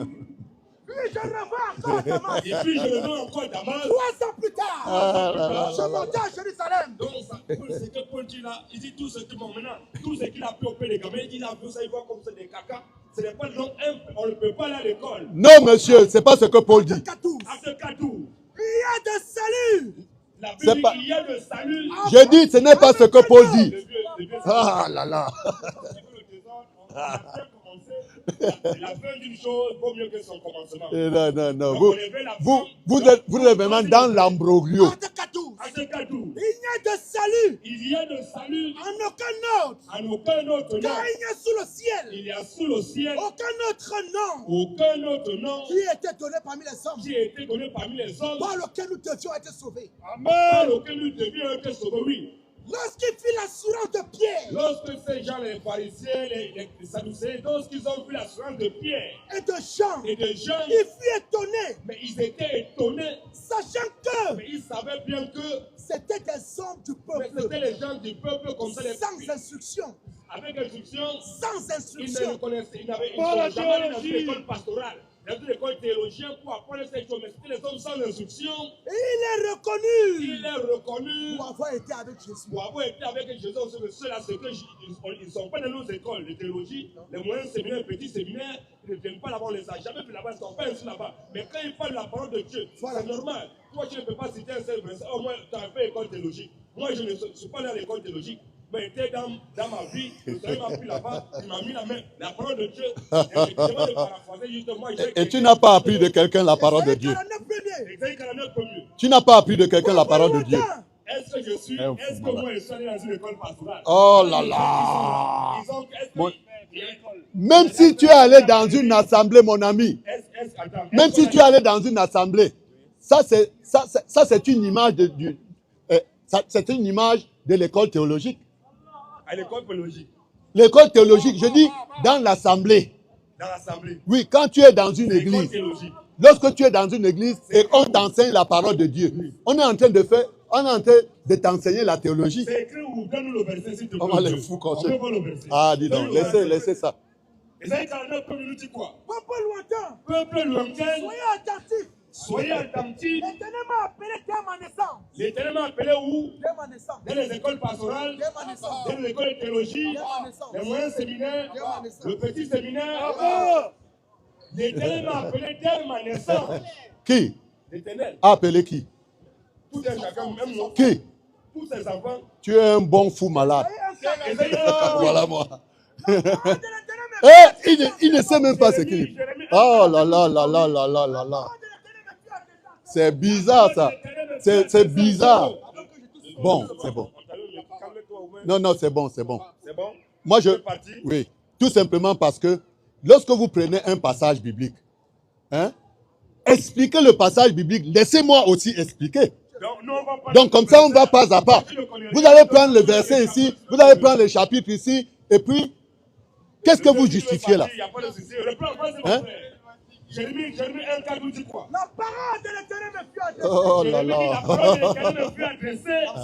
Speaker 3: Puis je revins encore à Damas.
Speaker 1: Et puis je reviens encore à Damas.
Speaker 3: 3 ans plus tard,
Speaker 2: Ah là là
Speaker 3: je
Speaker 2: là là.
Speaker 3: montais à Jérusalem.
Speaker 1: Donc, ce que Paul dit là, il dit tout ce qui, bon, maintenant, tout ce qu'il a pu opérer les gamins, il dit là, vous savez, il voit comme c'est des caca. Ce n'est pas, donc, on ne peut pas aller à l'école.
Speaker 2: Non, monsieur, c'est pas ce que Paul dit.
Speaker 3: 14.
Speaker 1: Acte 14.
Speaker 3: Il y a de salut.
Speaker 1: La
Speaker 2: C'est
Speaker 1: Bible dit
Speaker 2: pas-
Speaker 1: qu'il y a le salut.
Speaker 2: J'ai dit, ce n'est pas ce que Paul dit.
Speaker 1: Le vieux,
Speaker 2: Ah là là.
Speaker 1: on a bien commencé. La fin d'une chose vaut mieux que son commencement.
Speaker 2: Non, non, non.
Speaker 1: Donc,
Speaker 2: Vous,
Speaker 1: on élevait la
Speaker 2: vous,
Speaker 1: femme.
Speaker 2: vous êtes vraiment dans l'ambroglio.
Speaker 3: Acte 14.
Speaker 1: Acte 14.
Speaker 3: Il n'y a de salut
Speaker 1: Il y a de salut
Speaker 3: en aucun autre,
Speaker 1: en aucun autre nom.
Speaker 3: car il y a sous le ciel
Speaker 1: Il y a sous le ciel
Speaker 3: aucun autre nom
Speaker 1: aucun autre nom
Speaker 3: qui ait été donné parmi les hommes
Speaker 1: qui a été donné parmi les hommes
Speaker 3: par lequel nous devions être sauvés.
Speaker 1: par lequel nous devions être sauvés. Oui.
Speaker 3: Lorsqu'il fit l'assurance de Pierre
Speaker 1: Lorsque ces gens, les pharisiens, les sadducéens, lorsqu'ils ont vu l'assurance de Pierre
Speaker 3: et de Jean,
Speaker 1: et de Jean,
Speaker 3: il fut étonné,
Speaker 1: mais ils étaient étonnés,
Speaker 3: sachant que
Speaker 1: mais ils savaient bien que
Speaker 3: c'était des hommes du
Speaker 1: mais
Speaker 3: peuple,
Speaker 1: c'était les gens du peuple comme ça,
Speaker 3: sans instruction,
Speaker 1: avec instruction.
Speaker 3: sans
Speaker 1: Ils ne
Speaker 3: instruction.
Speaker 1: le connaissaient, ils n'avaient jamais allé dans une école pastorale, dans une école théologienne pour apprendre ces choses, mais c'était les hommes sans instruction.
Speaker 3: Et il est reconnu
Speaker 1: Il est reconnu
Speaker 3: pour avoir été avec Jésus.
Speaker 1: pour avoir été avec Jésus. Ceux-là, c'est que ils ne sont pas dans nos écoles de théologie, les moyens séminaires, les petits séminaires, ils ne viennent pas là-bas, on les a jamais vu là-bas, ils ne sont pas ici là-bas. Mais quand ils parlent de la parole de Dieu,
Speaker 3: Voilà.
Speaker 1: c'est normal. Toi, tu ne peux pas citer un seul verset. Oh, moi, tu as fait école théologique. Moi, je ne suis pas allé à l'école théologique. Mais était dans ma vie, le Seigneur m'a pris là-bas, il m'a mis la main, la parole de Dieu. Et je vais paraphraser justement.
Speaker 2: Et tu n'as pas appris de quelqu'un la parole de Dieu.
Speaker 1: Examen 49 premier.
Speaker 2: Tu n'as pas appris de quelqu'un la parole de Dieu.
Speaker 1: Est-ce que je suis,
Speaker 2: Un
Speaker 1: est-ce
Speaker 2: fou
Speaker 1: que
Speaker 2: malade.
Speaker 1: moi je suis allé dans une école pastorale?
Speaker 2: Oh là là.
Speaker 1: Ils ont, est-ce que-
Speaker 2: Mon- Même si tu es allé dans une assemblée, mon ami,
Speaker 1: attends,
Speaker 2: même
Speaker 1: est-ce
Speaker 2: si
Speaker 1: qu'on
Speaker 2: tu es allé dans une assemblée, ça c'est une image c'est une image de l'école théologique.
Speaker 1: à l'école théologique,
Speaker 2: L'école théologique, je dis dans l'assemblée.
Speaker 1: dans l'assemblée,
Speaker 2: Oui, quand tu es dans une
Speaker 1: l'école
Speaker 2: église,
Speaker 1: théologique,
Speaker 2: lorsque tu es dans une église et on t'enseigne la parole de Dieu, on est en train de t'enseigner la théologie.
Speaker 1: c'est écrit où? Donne-nous le verset, s'il te plaît.
Speaker 2: On va les fous quand
Speaker 1: On
Speaker 2: c'est-
Speaker 1: peut voir le verset.
Speaker 2: Ah, dis donc,
Speaker 1: Donne-nous le verset.
Speaker 2: laissez ça.
Speaker 1: Esaïe 49 premier nous dit quoi?
Speaker 3: Peuple lointain,
Speaker 1: Peuple lointain,
Speaker 3: soyez attentifs.
Speaker 1: soyez attentifs.
Speaker 3: L'Éternel m'a appelé dès ma naissance.
Speaker 1: L'Éternel m'a appelé où?
Speaker 3: Dès ma naissance.
Speaker 1: Dans les écoles pastorales,
Speaker 3: Dès ma naissance.
Speaker 1: dans les écoles de théologie,
Speaker 3: Dès ma naissance.
Speaker 1: les moyens séminaires,
Speaker 3: Dès ma naissance.
Speaker 1: le petit séminaire. L'Éternel m'a appelé dès ma naissance.
Speaker 2: Qui
Speaker 1: L'Éternel,
Speaker 2: a appelé qui?
Speaker 1: tout un chacun, même nous,
Speaker 2: Qui?
Speaker 1: tous ses enfants.
Speaker 2: Tu es un bon fou malade.
Speaker 1: Esaïe 49,
Speaker 2: Voilà moi.
Speaker 3: L'Éternel m'a
Speaker 2: Eh, il ne sait même pas ce qu'il dit. Oh là là là là là là là là. C'est bizarre ça. C'est bizarre. Bon, c'est bon.
Speaker 1: Calme-toi, Oumé.
Speaker 2: Non, non, c'est bon, c'est bon.
Speaker 1: C'est bon?
Speaker 2: Moi,
Speaker 1: C'est parti.
Speaker 2: oui, tout simplement parce que lorsque vous prenez un passage biblique, hein, expliquez le passage biblique. Laissez-moi aussi expliquer. Donc comme ça, on va pas à pas. Vous allez prendre le verset ici, vous allez prendre le chapitre ici, et puis, qu'est-ce que vous justifiez là? Hein?
Speaker 1: Jérémie 1,4 nous dit quoi?
Speaker 3: La parole de l'Éternel me fut adressée.
Speaker 2: Oh là
Speaker 1: Jérémie,
Speaker 2: là.
Speaker 1: la parole de l'Éternel me fut adressée en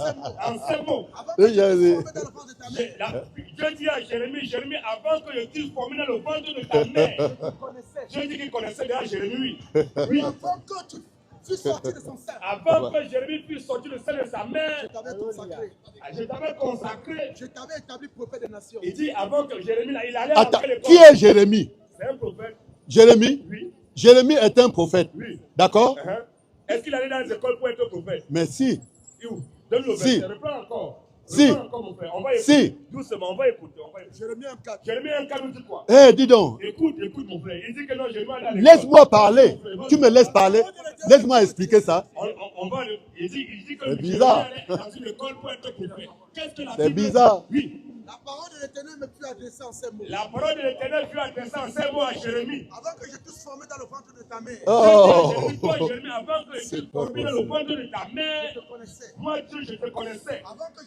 Speaker 1: ces mots.
Speaker 3: Avant que je sois formé dans le ventre de ta mère,
Speaker 1: Dieu dit à Jérémie, Jérémie, avant que je t'eusse formé dans le ventre de ta mère,
Speaker 3: je te connaissais.
Speaker 1: Dieu dit qu'il connaissait déjà Jérémie, oui.
Speaker 3: Avant que tu fus sorti de son sein,
Speaker 1: Avant que Jérémie puisse sortir le sein de sa mère,
Speaker 3: je t'avais consacré.
Speaker 1: je t'avais consacré.
Speaker 3: Je t'avais établi prophète des nations.
Speaker 1: Il dit avant que Jérémie, là, il allait
Speaker 2: Attends,
Speaker 1: rentrer l'école.
Speaker 2: qui est Jérémie?
Speaker 1: C'est un prophète.
Speaker 2: Jérémie?
Speaker 1: Oui.
Speaker 2: Jérémie est un prophète.
Speaker 1: Oui.
Speaker 2: D'accord?
Speaker 1: Est-ce qu'il allait dans les écoles pour être prophète?
Speaker 2: Mais si.
Speaker 1: Donne le
Speaker 2: Si.
Speaker 1: verset, reprends encore.
Speaker 2: Si.
Speaker 1: Reprends encore, mon frère. On va écouter.
Speaker 2: Si.
Speaker 1: Doucement, on va écouter.
Speaker 3: Jérémie 1,4.
Speaker 1: Jérémie 1,4 nous dit quoi?
Speaker 2: Eh, dis donc.
Speaker 1: Écoute, mon frère. Il dit que non, Jérémie allait à l'école.
Speaker 2: Laisse-moi parler. Tu me laisses parler. Laisse-moi expliquer ça.
Speaker 1: On va il dit que
Speaker 2: C'est bizarre.
Speaker 1: Jérémie allait dans une école pour être prophète. Qu'est-ce que la
Speaker 2: C'est
Speaker 1: Bible
Speaker 2: bizarre.
Speaker 1: dit? Oui.
Speaker 3: La parole de l'Éternel me fut adressée en ces mots.
Speaker 1: La parole de l'Éternel fut adressée en ces mots à Jérémie.
Speaker 3: Avant que je t'eusse formé dans le ventre de ta mère,
Speaker 2: Oh.
Speaker 1: Jérémie, avant que je t'eusse formé dans le ventre de ta mère,
Speaker 3: je te connaissais.
Speaker 1: moi, Dieu, je te connaissais.
Speaker 3: Avant que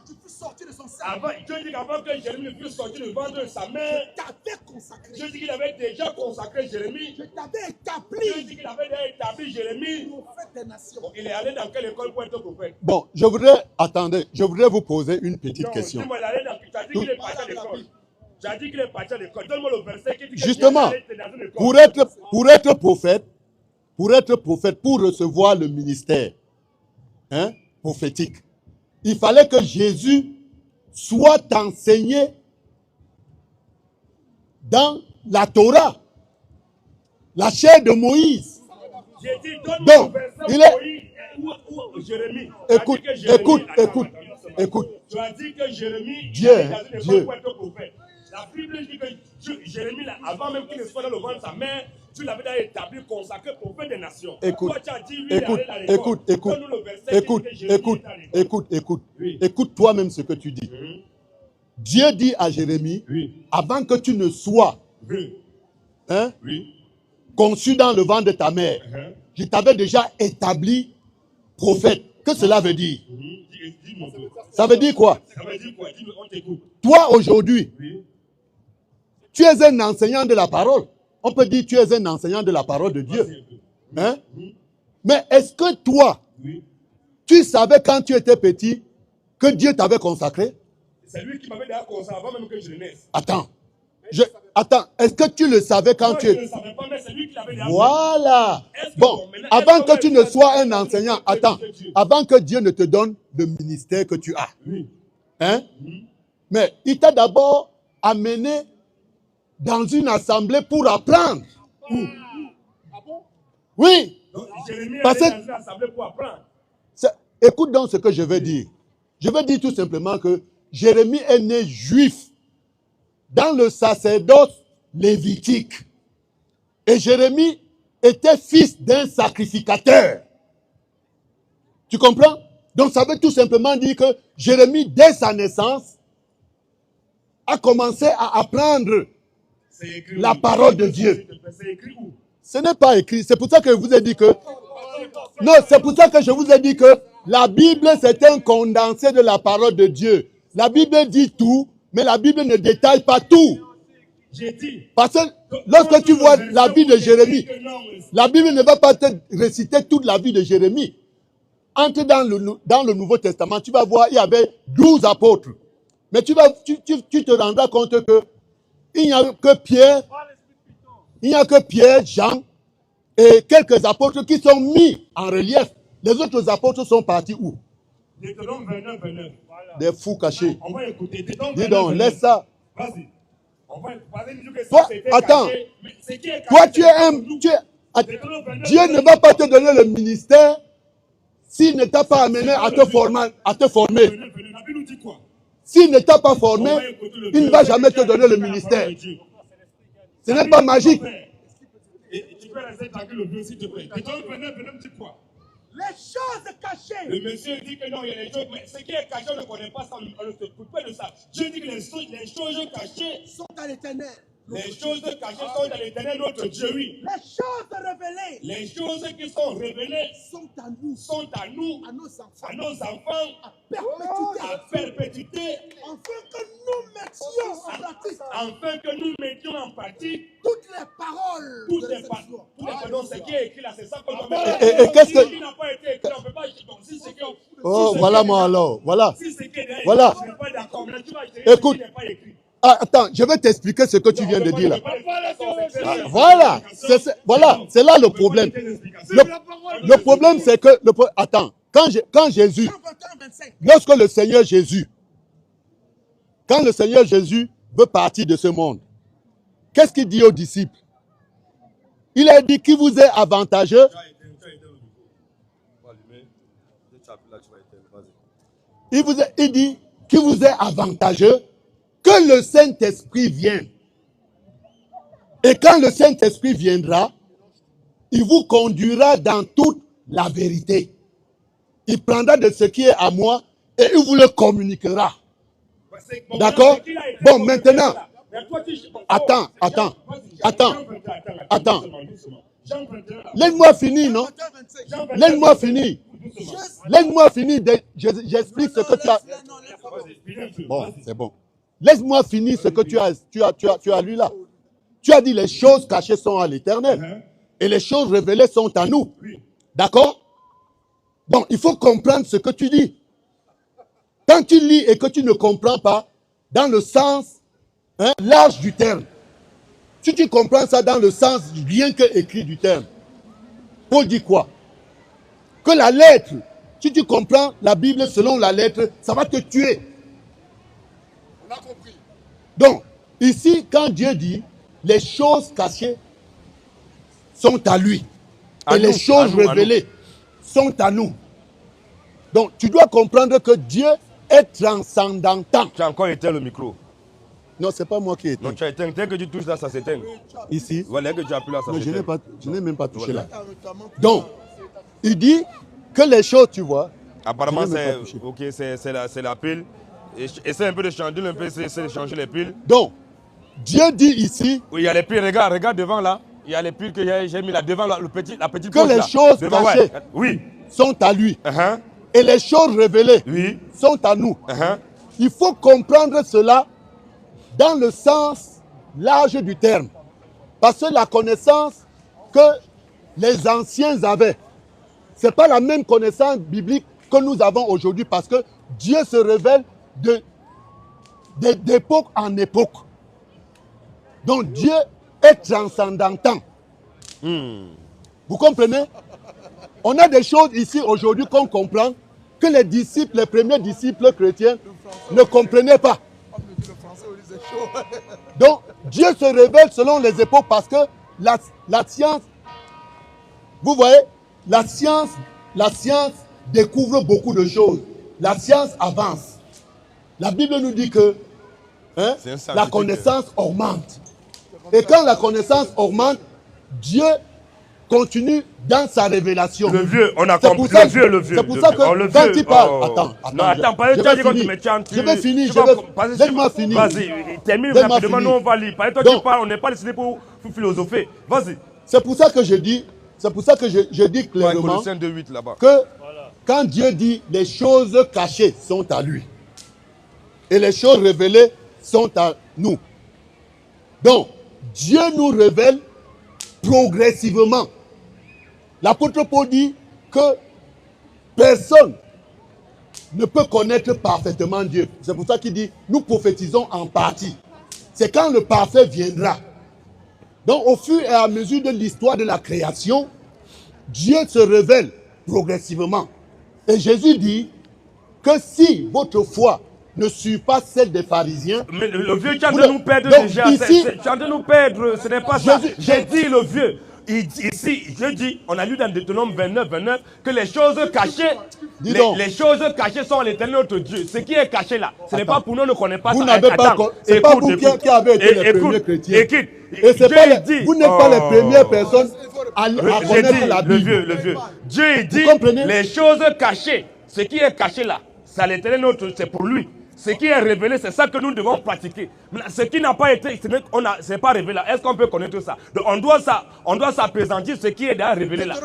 Speaker 3: tu fusses sorti de son sein,
Speaker 1: Dieu dit qu'avant que Jérémie puisse sortir du ventre de sa mère,
Speaker 3: je t'avais consacré.
Speaker 1: Dieu dit qu'il avait déjà consacré Jérémie.
Speaker 3: Je t'avais
Speaker 1: Dieu
Speaker 3: établi
Speaker 1: dit qu'il avait déjà établi Jérémie.
Speaker 3: prophète des nations.
Speaker 1: Il est allé dans quelle école pour être prophète?
Speaker 2: Bon, je voudrais vous poser une petite question.
Speaker 1: Dis-moi, il est allé dans. Tu as dit qu'il est parti à l'école. Tu as dit qu'il est parti à l'école. Donne-moi le verset qui dit que
Speaker 2: Justement,
Speaker 1: Jérémie était dans une école.
Speaker 2: pour être prophète, pour recevoir le ministère prophétique, il fallait que Jésus soit enseigné dans la Torah, la chair de Moïse.
Speaker 1: J'ai dit, donne-moi le verset où Jérémie.
Speaker 2: Écoute.
Speaker 1: Tu as dit que Jérémie
Speaker 2: Dieu.
Speaker 1: est dans une école pour être prophète. La Bible dit que Jérémie, là, avant même qu'il ne soit dans le ventre de sa mère, tu l'avais déjà établi, consacré prophète des nations.
Speaker 2: Écoute,
Speaker 1: toi, tu as dit, lui, il est allé à l'école. Donne-nous le verset qui dit que Jérémie est à l'école. Oui.
Speaker 2: Écoute toi-même ce que tu dis. Dieu dit à Jérémie, avant que tu ne sois conçu dans le ventre de ta mère, je t'avais déjà établi prophète. Que cela veut dire? Ça veut dire quoi?
Speaker 1: Ça veut dire quoi? On t'écoute.
Speaker 2: Toi, aujourd'hui, tu es un enseignant de la parole. On peut dire que tu es un enseignant de la parole de Dieu. Mais est-ce que toi, tu savais quand tu étais petit que Dieu t'avait consacré?
Speaker 1: C'est lui qui m'avait déjà consacré avant même que je naisse.
Speaker 2: Attends, est-ce que tu le savais quand tu
Speaker 1: Je
Speaker 2: étais...
Speaker 1: ne savais pas, mais c'est lui qui l'avait déjà.
Speaker 2: Voilà. Bon, avant que tu ne sois un enseignant, avant que Dieu ne te donne le ministère que tu as. Mais il t'a d'abord amené dans une assemblée pour apprendre. Oui.
Speaker 1: Donc, Jérémie
Speaker 2: Parce
Speaker 1: allait
Speaker 2: que-
Speaker 1: dans une assemblée pour apprendre.
Speaker 2: Écoute donc ce que je veux dire. Je veux dire tout simplement que Jérémie est né juif dans le sacerdoce lévitique. Et Jérémie était fils d'un sacrificateur. Tu comprends? Donc ça veut tout simplement dire que Jérémie, dès sa naissance, a commencé à apprendre
Speaker 1: C'est écrit
Speaker 2: la
Speaker 1: où?
Speaker 2: parole de Dieu.
Speaker 1: C'est écrit où?
Speaker 2: Ce n'est pas écrit. C'est pour ça que je vous ai dit que... Non, c'est pour ça que je vous ai dit que la Bible, c'est un condensé de la parole de Dieu. La Bible dit tout, mais la Bible ne détaille pas tout.
Speaker 1: J'ai dit.
Speaker 2: Parce que lorsque tu vois la vie de Jérémie, la Bible ne va pas te réciter toute la vie de Jérémie. Entre dans le Nouveau Testament, tu vas voir, il y avait 12 apôtres. Mais tu te rendras compte que il n'y a que Pierre, Jean et quelques apôtres qui sont mis en relief. Les autres apôtres sont partis où?
Speaker 1: Deutéronome 29.
Speaker 2: Des fous cachés.
Speaker 1: On va écouter. Deutéronome
Speaker 2: Dis donc,
Speaker 1: 29.
Speaker 2: laisse ça.
Speaker 1: Vas-y. On va dire que
Speaker 2: Toi,
Speaker 1: ça, c'était
Speaker 2: attends.
Speaker 1: caché, mais ce qui est caché,
Speaker 2: Toi, tu es
Speaker 1: c'est
Speaker 2: un...
Speaker 1: nous. Deutéronome 29,
Speaker 2: Dieu ne va pas te donner le ministère s'il ne t'a pas amené à te former.
Speaker 1: La Bible nous dit quoi?
Speaker 2: S'il ne t'a pas formé, il ne va jamais te donner le ministère. Ce n'est pas magique.
Speaker 1: Et tu peux rester tranquille le vieux s'il te plaît. Deutéronome 29 dit quoi?
Speaker 3: Les choses cachées
Speaker 1: Le monsieur dit que non, il y a des choses, mais ce qui est caché, on ne connaît pas ça, on ne se coupe pas de ça. Dieu dit que les choses cachées
Speaker 3: sont à l'Éternel.
Speaker 1: Les choses cachées sont dans l'Éternel notre Dieu, oui.
Speaker 3: Les choses révélées
Speaker 1: Les choses qui sont révélées
Speaker 3: sont à nous,
Speaker 1: à nous,
Speaker 3: à nos enfants,
Speaker 1: à nos enfants,
Speaker 3: perpétuité,
Speaker 1: à perpétuité,
Speaker 3: afin que nous mettions en pratique
Speaker 1: afin que nous mettions en pratique
Speaker 3: toutes les paroles
Speaker 1: toutes
Speaker 3: de
Speaker 1: les
Speaker 3: l'Écriture.
Speaker 1: paroles, ce qui est écrit là, c'est ça qu'on doit
Speaker 2: Et qu'est-ce que...
Speaker 1: Ce qui n'a pas été écrit, on ne peut pas. Donc, si c'est que.
Speaker 2: Oh, voilà moi alors. Voilà.
Speaker 1: Si c'est que derrière,
Speaker 2: Voilà.
Speaker 1: je ne suis pas d'accord. Mais tu vas
Speaker 2: Écoute.
Speaker 1: ce qui n'est pas écrit.
Speaker 2: Ah, attends, je vais t'expliquer ce que tu viens de dire là.
Speaker 1: Ah,
Speaker 2: Voilà. C'est là le problème. Le problème, c'est que... Attends. Quand Jésus...
Speaker 3: Jean 21, 25.
Speaker 2: Lorsque le Seigneur Jésus... Quand le Seigneur Jésus veut partir de ce monde, qu'est-ce qu'il dit aux disciples? Il a dit qu'il vous est avantageux. Il dit qu'il vous est avantageux que le Saint-Esprit vienne. Et quand le Saint-Esprit viendra, il vous conduira dans toute la vérité. Il prendra de ce qui est à moi et il vous le communiquera. D'accord? Bon, maintenant, attends. Laisse-moi finir, non? Laisse-moi finir. J'explique ce que tu as. Bon, c'est bon. Laisse-moi finir ce que tu as lu là. Tu as dit les choses cachées sont à l'Éternel et les choses révélées sont à nous. D'accord? Bon, il faut comprendre ce que tu dis. Quand tu lis et que tu ne comprends pas dans le sens large du terme, si tu comprends ça dans le sens rien que écrit du terme, Paul dit quoi? Que la lettre, si tu comprends la Bible selon la lettre, ça va te tuer.
Speaker 3: On a compris.
Speaker 2: Donc, ici, quand Dieu dit les choses cachées sont à lui et les choses révélées sont à nous. Donc, tu dois comprendre que Dieu est transcendantant.
Speaker 4: Tu as encore éteint le micro.
Speaker 2: Non, c'est pas moi qui ai éteint.
Speaker 4: Non, tu as éteint. Dès que tu touches là, ça s'éteint.
Speaker 2: Ici.
Speaker 4: Voilà, dès que tu appuies là, ça
Speaker 2: Non,
Speaker 4: s'éteint.
Speaker 2: je n'ai même pas touché
Speaker 4: Voilà.
Speaker 2: là. Donc, il dit que les choses, tu vois.
Speaker 4: Apparemment,
Speaker 2: je n'ai même pas touché.
Speaker 4: ok, c'est la pile. Essaie un peu de changer un peu, essaie de changer les piles.
Speaker 2: Donc, Dieu dit ici
Speaker 4: Oui, il y a les piles, regarde devant là. Il y a les piles que j'ai mis là devant là, la petite
Speaker 2: que
Speaker 4: poche,
Speaker 2: les
Speaker 4: là.
Speaker 2: choses
Speaker 4: Devant,
Speaker 2: cachées
Speaker 4: ouais. Oui.
Speaker 2: sont à lui
Speaker 4: Uh-huh.
Speaker 2: et les choses révélées
Speaker 4: Oui.
Speaker 2: sont à nous.
Speaker 4: Uh-huh.
Speaker 2: Il faut comprendre cela dans le sens large du terme. Parce que la connaissance que les anciens avaient, ce n'est pas la même connaissance biblique que nous avons aujourd'hui parce que Dieu se révèle d'époque en époque. Donc Dieu est transcendantant. Vous comprenez? On a des choses ici aujourd'hui qu'on comprend que les disciples, les premiers disciples chrétiens ne comprenaient pas. Donc Dieu se révèle selon les époques parce que la science, vous voyez, la science découvre beaucoup de choses. La science avance. La Bible nous dit que la connaissance augmente. Et quand la connaissance augmente, Dieu continue dans sa révélation.
Speaker 4: Le vieux, on a
Speaker 2: C'est
Speaker 4: compris.
Speaker 2: pour ça-
Speaker 4: Le vieux.
Speaker 2: C'est pour ça que quand il parle... Attends.
Speaker 4: Non, attends, pas
Speaker 2: je
Speaker 4: tu as
Speaker 2: vais
Speaker 4: dit que tu
Speaker 2: finir.
Speaker 4: me tiens.
Speaker 2: Je vais finir. Laisse-moi finir.
Speaker 4: Vas-y, termine
Speaker 2: Laisse-moi
Speaker 4: rapidement, nous
Speaker 2: finir.
Speaker 4: on va lire. Par exemple, toi
Speaker 2: Donc-
Speaker 4: tu parles, on n'est pas décidé pour philosopher. Vas-y.
Speaker 2: C'est pour ça que je dis, je dis clairement
Speaker 4: Colossiens 2:8 là-bas.
Speaker 2: que quand Dieu dit les choses cachées sont à lui et les choses révélées sont à nous. Donc, Dieu nous révèle progressivement. L'apôtre Paul dit que personne ne peut connaître parfaitement Dieu. C'est pour ça qu'il dit, nous prophétisons en partie. C'est quand le parfait viendra. Donc, au fur et à mesure de l'histoire de la création, Dieu se révèle progressivement. Et Jésus dit que si votre foi ne suit pas celle des pharisiens...
Speaker 4: Mais le vieux, tu es en
Speaker 2: Vous
Speaker 4: train de
Speaker 2: le-
Speaker 4: nous perdre
Speaker 2: Donc,
Speaker 4: déjà.
Speaker 2: ici-
Speaker 4: Tu es en train de nous perdre, ce n'est pas ça.
Speaker 2: Jésus-
Speaker 4: J'ai dit le vieux. Ici, je dis, on a lu dans Deutéronome 29, que les choses cachées,
Speaker 2: Dis donc.
Speaker 4: les choses cachées sont à l'Éternel notre Dieu. Ce qui est caché là, ce n'est pas pour nous, on ne connaît pas
Speaker 2: Vous
Speaker 4: ça.
Speaker 2: n'avez pas... C'est pas vous qui avez été les premiers chrétiens.
Speaker 4: Écoute,
Speaker 2: Et c'est
Speaker 4: Dieu
Speaker 2: pas
Speaker 4: dit,
Speaker 2: vous n'êtes pas les premières personnes à
Speaker 4: J'ai
Speaker 2: connaître
Speaker 4: dit,
Speaker 2: la
Speaker 4: le
Speaker 2: Bible.
Speaker 4: vieux. Dieu dit,
Speaker 2: comprenez?
Speaker 4: les choses cachées, ce qui est caché là, c'est à l'Éternel notre, c'est pour lui. Ce qui est révélé, c'est ça que nous devons pratiquer. Ce qui n'a pas été, ce n'est pas révélé. Est-ce qu'on peut connaître ça? Donc on doit s'appesantir ce qui est déjà révélé là.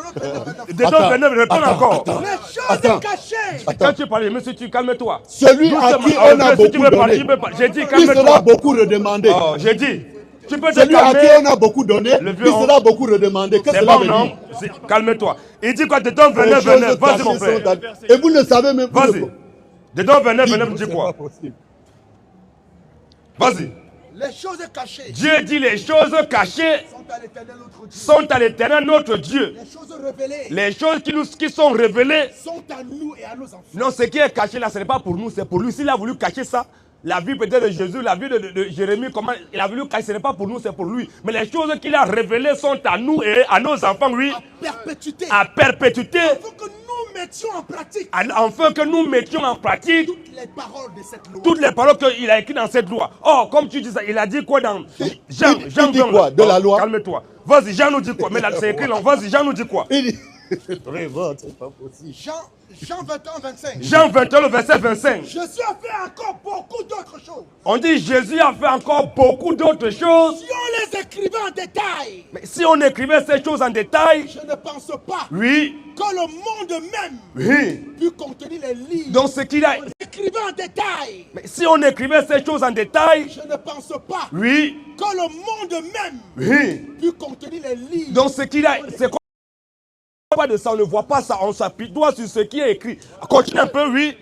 Speaker 4: Dedans 29, réponds encore.
Speaker 3: Les choses cachées.
Speaker 4: Quand tu parles, monsieur, calme-toi.
Speaker 2: Celui à qui on a beaucoup donné,
Speaker 4: j'ai dit,
Speaker 2: il
Speaker 4: calme-toi.
Speaker 2: sera beaucoup redemandé.
Speaker 4: Oh, j'ai dit, tu peux te
Speaker 2: Celui à qui
Speaker 4: calmer.
Speaker 2: on a beaucoup donné, il sera beaucoup redemandé. Qu'est-ce que
Speaker 4: C'est
Speaker 2: cela
Speaker 4: bon,
Speaker 2: veut
Speaker 4: non?
Speaker 2: dire?
Speaker 4: Calme-toi. Il dit quoi? Dedans
Speaker 2: Les
Speaker 4: 29,
Speaker 2: choses
Speaker 4: 29. Vas-y, mon
Speaker 2: cachées
Speaker 4: frère.
Speaker 2: sont à- Et vous ne savez même pas.
Speaker 4: Vas-y. Dedans 29, 29, dis quoi? Vas-y.
Speaker 3: Les choses cachées
Speaker 4: Dieu dit les choses cachées
Speaker 3: sont à l'Éternel notre Dieu.
Speaker 4: sont à l'Éternel notre Dieu.
Speaker 3: Les choses révélées
Speaker 4: Les choses qui sont révélées,
Speaker 3: sont à nous et à nos enfants.
Speaker 4: non, ce qui est caché là, ce n'est pas pour nous, c'est pour lui. S'il a voulu cacher ça, la vie peut-être de Jésus, la vie de Jérémie, comment il a voulu cacher, ce n'est pas pour nous, c'est pour lui. Mais les choses qu'il a révélées sont à nous et à nos enfants, lui,
Speaker 3: À perpétuité.
Speaker 4: à perpétuité,
Speaker 3: Il faut que nous mettions en pratique
Speaker 4: afin que nous mettions en pratique
Speaker 3: toutes les paroles de cette loi.
Speaker 4: toutes les paroles qu'il a écrites dans cette loi. Oh, comme tu dis ça, il a dit quoi dans Jean?
Speaker 2: Il dit quoi de la loi?
Speaker 4: Calme-toi. Vas-y, Jean nous dit quoi? Mais là, c'est écrit là. Vas-y, Jean nous dit quoi?
Speaker 2: Il dit, c'est très bon, c'est pas possible.
Speaker 3: Jean 21, 25.
Speaker 4: Jean 21, le verset 25.
Speaker 3: Jésus a fait encore beaucoup d'autres choses.
Speaker 4: On dit Jésus a fait encore beaucoup d'autres choses.
Speaker 3: Si on les écrivait en détail,
Speaker 4: Mais si on écrivait ces choses en détail,
Speaker 3: je ne pense pas
Speaker 4: oui,
Speaker 3: que le monde même
Speaker 4: oui.
Speaker 3: pût contenir les livres.
Speaker 4: Donc ce qu'il a...
Speaker 3: Écrivait en détail,
Speaker 4: Mais si on écrivait ces choses en détail,
Speaker 3: je ne pense pas
Speaker 4: oui,
Speaker 3: que le monde même
Speaker 4: oui.
Speaker 3: pût contenir les livres.
Speaker 4: Donc ce qu'il a... C'est quoi? Pas de ça, on ne voit pas ça, on s'appuie sur ce qui est écrit. Continue un peu, oui.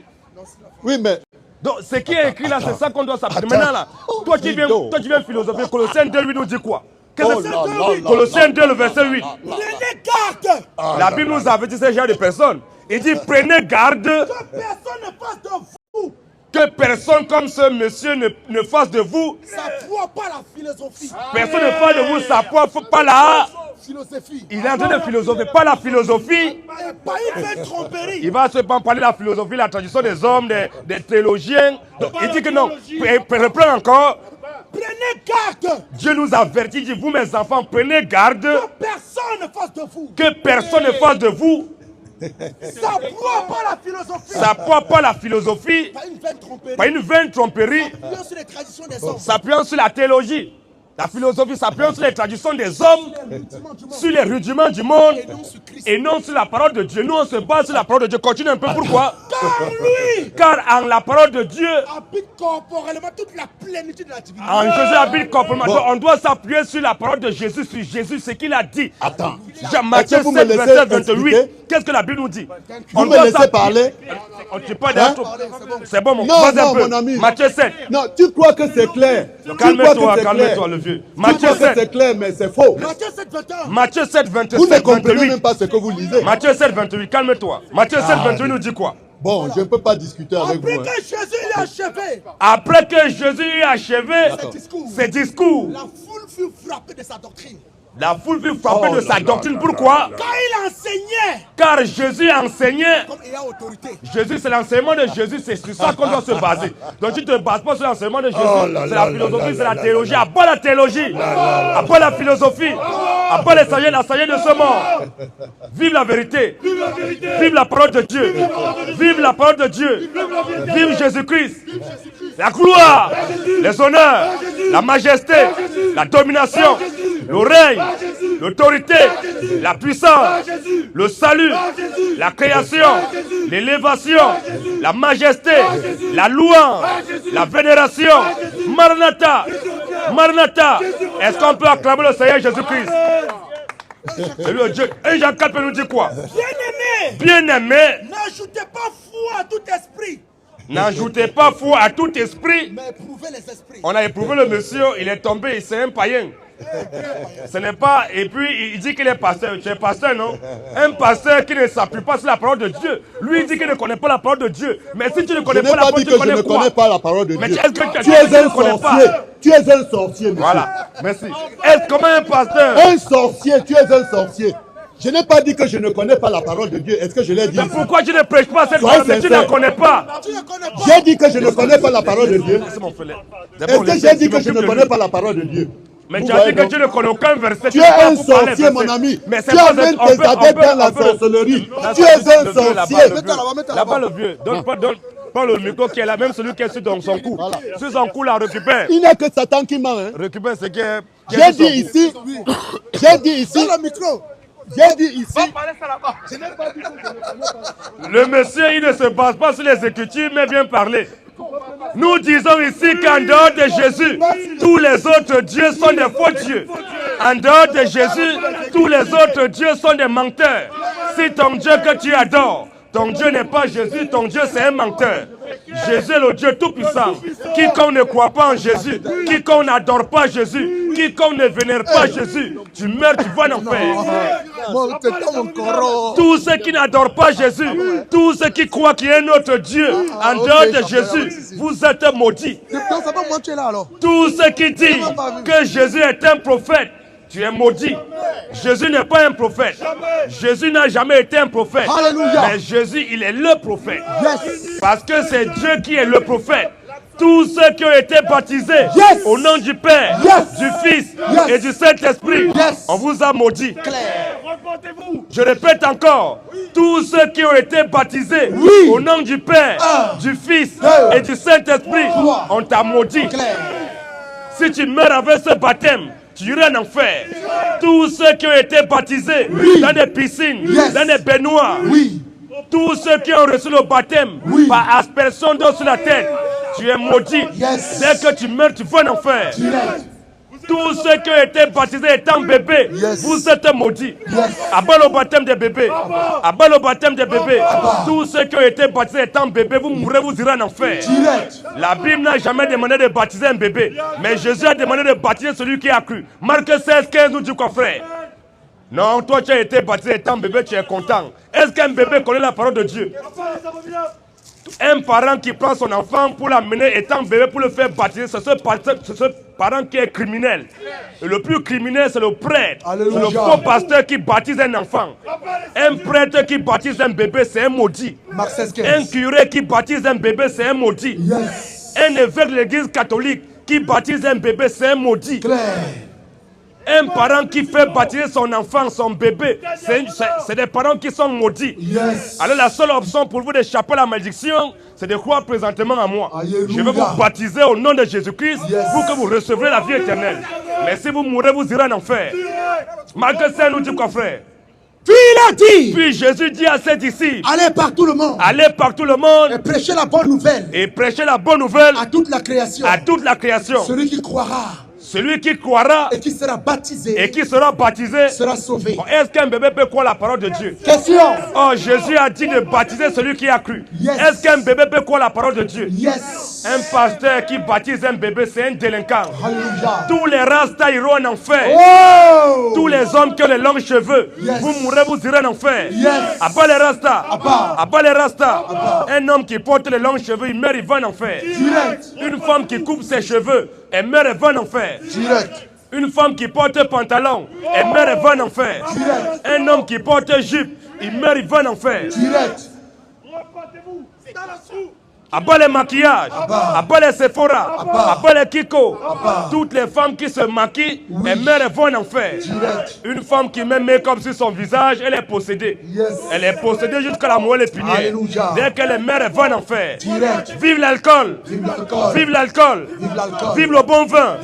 Speaker 2: Oui, mais
Speaker 4: Donc ce qui est écrit là, c'est ça qu'on doit s'appuyer. Maintenant là, toi tu viens philosopher. Colossiens 2, 8 nous dit quoi? Qu'est-ce que c'est? Colossiens 2, le verset 8.
Speaker 3: Prenez garde
Speaker 4: La Bible nous avait dit ce genre de personnes. Il dit prenez garde
Speaker 3: que personne ne fasse de vous
Speaker 4: que personne comme ce monsieur ne fasse de vous.
Speaker 3: sa propre la philosophie.
Speaker 4: Personne ne fasse de vous sa propre, pas la...
Speaker 3: Philosophie.
Speaker 4: Il est en train de philosopher, pas la philosophie.
Speaker 3: Et pas une vaine tromperie.
Speaker 4: Il va se parler de la philosophie, la tradition des hommes, des théologiens. Donc, il dit que non. Reprends encore.
Speaker 3: Prenez garde
Speaker 4: Dieu nous avertit, il dit vous mes enfants, prenez garde
Speaker 3: que personne ne fasse de vous
Speaker 4: que personne ne fasse de vous
Speaker 3: sa propre la philosophie.
Speaker 4: sa propre la philosophie,
Speaker 3: Pas une vaine tromperie.
Speaker 4: pas une vaine tromperie,
Speaker 3: S'appuyant sur les traditions des hommes.
Speaker 4: s'appuyant sur la théologie. La philosophie s'appuyant sur les traditions des hommes, sur les rudiments du monde,
Speaker 3: Et non sur Christ.
Speaker 4: et non sur la parole de Dieu. Nous, on se base sur la parole de Dieu. Continue un peu. Pourquoi?
Speaker 3: Car lui
Speaker 4: Car en la parole de Dieu,
Speaker 3: habite corporellement toute la plénitude de la divinité.
Speaker 4: en Jésus habite corporellement. Donc, on doit s'appuyer sur la parole de Jésus, sur Jésus, ce qu'il a dit.
Speaker 2: attends.
Speaker 4: Matthieu
Speaker 2: Est-ce que vous
Speaker 4: 7,
Speaker 2: me laissez
Speaker 4: verset 28.
Speaker 2: expliquer?
Speaker 4: Qu'est-ce que la Bible nous dit?
Speaker 2: Vous me laissez parler?
Speaker 4: Tu parles d'un truc. C'est bon, mon
Speaker 2: Non,
Speaker 4: vas-y un
Speaker 2: non,
Speaker 4: peu.
Speaker 2: mon ami.
Speaker 4: Matthieu 7.
Speaker 2: Non, tu crois que c'est clair. Tu crois que
Speaker 4: Calme-toi,
Speaker 2: c'est clair.
Speaker 4: calme-toi, le vieux.
Speaker 2: Tu
Speaker 4: Matthieu
Speaker 2: crois que
Speaker 4: 7.
Speaker 2: c'est clair, mais c'est faux.
Speaker 3: Matthieu 7, 21.
Speaker 4: Matthieu 7, 27,
Speaker 2: Vous ne comprenez
Speaker 4: 28.
Speaker 2: même pas ce que vous lisez.
Speaker 4: Matthieu 7, 28. Calme-toi. Matthieu 7, 28 nous dit quoi?
Speaker 2: Bon, je ne peux pas discuter avec
Speaker 3: Après
Speaker 2: vous. hein.
Speaker 3: que Jésus l'ait achevé,
Speaker 4: Après que Jésus eut achevé ses discours,
Speaker 3: la foule fut frappée de sa doctrine.
Speaker 4: la foule fut frappée
Speaker 2: Oh
Speaker 4: de
Speaker 2: là
Speaker 4: sa
Speaker 2: là
Speaker 4: doctrine. Pourquoi?
Speaker 3: Quand il enseignait
Speaker 4: Car Jésus enseignait.
Speaker 3: comme il a autorité.
Speaker 4: Jésus, c'est l'enseignement de Jésus, c'est sur ça qu'on doit se baser. Donc tu ne te bases pas sur l'enseignement de Jésus,
Speaker 2: Oh là
Speaker 4: c'est
Speaker 2: là
Speaker 4: la philosophie, c'est la théologie. À part la théologie, à part la philosophie, à part les sagesse, la sagesse de ce monde. Vive la vérité, vive la parole de Dieu, vive la parole de Dieu, vive Jésus-Christ. La gloire, les honneurs, la majesté, la domination, le règne, l'autorité, la puissance, le salut, la création, l'élévation, la majesté, la louange, la vénération. Maranatha, Maranatha. Est-ce qu'on peut acclamer le Seigneur Jésus-Christ? C'est lui, Dieu. 1 Jean 4 peut nous dire quoi?
Speaker 3: Bien-aimés,
Speaker 4: Bien-aimé,
Speaker 3: n'ajoutez pas foi à tout esprit,
Speaker 4: n'ajoutez pas foi à tout esprit.
Speaker 3: mais éprouvez les esprits.
Speaker 4: On a éprouvé le monsieur, il est tombé, c'est un païen. Ce n'est pas, et puis il dit qu'il est pasteur. Tu es pasteur, non? Un pasteur qui ne s'appuie pas sur la parole de Dieu. Lui, il dit qu'il ne connaît pas la parole de Dieu. Mais si tu ne
Speaker 2: Je
Speaker 4: connais
Speaker 2: n'ai
Speaker 4: pas la
Speaker 2: pas
Speaker 4: parole,
Speaker 2: dit
Speaker 4: tu
Speaker 2: que je ne
Speaker 4: connais
Speaker 2: connais
Speaker 4: quoi?
Speaker 2: pas la parole de
Speaker 4: Mais
Speaker 2: Dieu.
Speaker 4: est-ce que
Speaker 2: Tu es un
Speaker 4: ne connais pas?
Speaker 2: sorcier. Tu es un sorcier, monsieur.
Speaker 4: Voilà, merci. Est-ce comment un pasteur?
Speaker 2: Un sorcier, tu es un sorcier. Je n'ai pas dit que je ne connais pas la parole de Dieu. Est-ce que je l'ai dit?
Speaker 4: Mais pourquoi tu ne prêches pas cette
Speaker 2: Sois
Speaker 4: parole mais tu ne
Speaker 2: sincère.
Speaker 4: la connais pas?
Speaker 3: Tu ne connais pas.
Speaker 2: J'ai dit que je ne connais pas la parole de Dieu.
Speaker 4: C'est mon frère.
Speaker 2: Est-ce que j'ai dit que je ne connais pas la parole de Dieu?
Speaker 4: Mais
Speaker 2: Vous
Speaker 4: tu as dit
Speaker 2: voyez,
Speaker 4: que
Speaker 2: non?
Speaker 4: tu ne connais aucun verset.
Speaker 2: Tu
Speaker 4: peux
Speaker 2: es
Speaker 4: pas
Speaker 2: un
Speaker 4: vous parler
Speaker 2: sorcier,
Speaker 4: verset.
Speaker 2: mon ami.
Speaker 4: Mais c'est
Speaker 2: Tu
Speaker 4: pas
Speaker 2: amènes
Speaker 4: on
Speaker 2: tes
Speaker 4: peut-
Speaker 2: adeptes
Speaker 4: on peut-
Speaker 2: dans la
Speaker 4: on peut-
Speaker 2: sorcellerie.
Speaker 4: Là,
Speaker 2: Tu es un
Speaker 4: le vieux, là-bas,
Speaker 2: sorcier.
Speaker 4: le vieux. Là-bas, le vieux. Donne pas, donne. Prends le micro qui est là, même celui qui est sur son cou.
Speaker 2: Voilà.
Speaker 4: Sur son cou, là, récupère.
Speaker 2: Il n'y a que Satan qui ment. Hein.
Speaker 4: Récupère ce qui est.
Speaker 2: J'ai dit ici. J'ai dit ici.
Speaker 3: Dans le micro.
Speaker 2: J'ai dit ici.
Speaker 4: Le monsieur, il ne se base pas sur les Écritures, mais bien parler. Nous disons ici qu'en dehors de Jésus, tous les autres dieux sont des faux dieux. En dehors de Jésus, tous les autres dieux sont des menteurs. Si ton Dieu que tu adores, ton Dieu n'est pas Jésus, ton Dieu c'est un menteur. Jésus est le Dieu tout-puissant. Quiconque ne croit pas en Jésus, quiconque n'adore pas Jésus, quiconque ne vénère pas Jésus, tu meurs, tu vas en enfer. Tous ceux qui n'adorent pas Jésus, tous ceux qui croient qu'il y a un autre Dieu en dehors de Jésus, vous êtes maudits. Tous ceux qui disent que Jésus est un prophète, tu es maudit. Jésus n'est pas un prophète. Jésus n'a jamais été un prophète.
Speaker 3: Alléluia.
Speaker 4: Mais Jésus, il est le prophète.
Speaker 3: Yes.
Speaker 4: Parce que c'est Dieu qui est le prophète. Tous ceux qui ont été baptisés au nom du Père, du Fils et du Saint-Esprit, on vous a maudit. Je répète encore, tous ceux qui ont été baptisés au nom du Père, du Fils et du Saint-Esprit, on t'a maudit. Si tu meurs avec ce baptême, tu iras en enfer. Tous ceux qui ont été baptisés dans des piscines, dans des baignoires, tous ceux qui ont reçu le baptême par aspersion d'eau sur la tête, tu es maudit. Dès que tu meurs, tu vas en enfer. Tous ceux qui ont été baptisés étant bébés, vous êtes maudits. Abat le baptême des bébés. Abat le baptême des bébés. Tous ceux qui ont été baptisés étant bébés, vous mourrez, vous irez en enfer. La Bible n'a jamais demandé de baptiser un bébé. Mais Jésus a demandé de baptiser celui qui a cru. Marc 16, 15 nous dit quoi, frère? Non, toi tu as été baptisé étant bébé, tu es content. Est-ce qu'un bébé connaît la parole de Dieu? Un parent qui prend son enfant pour l'amener étant bébé pour le faire baptiser, c'est ce parent qui est criminel. Et le plus criminel, c'est le prêtre. C'est le faux pasteur qui baptise un enfant. Un prêtre qui baptise un bébé, c'est un maudit. Un curé qui baptise un bébé, c'est un maudit. Un évêque de l'église catholique qui baptise un bébé, c'est un maudit. Un parent qui fait baptiser son enfant, son bébé, c'est des parents qui sont maudits. Alors la seule option pour vous d'échapper à la malédiction, c'est de croire présentement à moi. Je vais vous baptiser au nom de Jésus-Christ pour que vous recevrez la vie éternelle. Mais si vous mourrez, vous irez en enfer. Marc 16 nous dit quoi, frère?
Speaker 3: Puis il a dit,
Speaker 4: puis Jésus dit à ses disciples,
Speaker 3: allez par tout le monde.
Speaker 4: Allez par tout le monde.
Speaker 3: Et prêchez la bonne nouvelle.
Speaker 4: Et prêchez la bonne nouvelle
Speaker 3: à toute la création.
Speaker 4: À toute la création.
Speaker 3: Celui qui croira.
Speaker 4: Celui qui croira
Speaker 3: et qui sera baptisé
Speaker 4: sera
Speaker 3: sauvé.
Speaker 4: Est-ce qu'un bébé peut croire la parole de Dieu?
Speaker 3: Question.
Speaker 4: Oh, Jésus a dit de baptiser celui qui a cru. Est-ce qu'un bébé peut croire la parole de Dieu? Un pasteur qui baptise un bébé, c'est un délinquant.
Speaker 3: Alléluia.
Speaker 4: Tous les rastas iront en enfer. Tous les hommes qui ont les longs cheveux, vous mourrez, vous irez en enfer. Abat les rastas. Abat les rastas. Un homme qui porte les longs cheveux, il meurt, il va en enfer. Une femme qui coupe ses cheveux, elle meurt, elle va en enfer. Une femme qui porte pantalon, elle meurt, elle va en enfer. Un homme qui porte jupe, il meurt, il va en enfer. Abat les maquillages, abat les Sephora, abat les Kiko. Toutes les femmes qui se maquillent, elles meurent, elles vont en enfer. Une femme qui met make-up sur son visage, elle est possédée. Elle est possédée jusqu'à la moelle épinière. Dès qu'elle est mère, elle va en enfer. Vive l'alcool. Vive l'alcool. Vive le bon vin.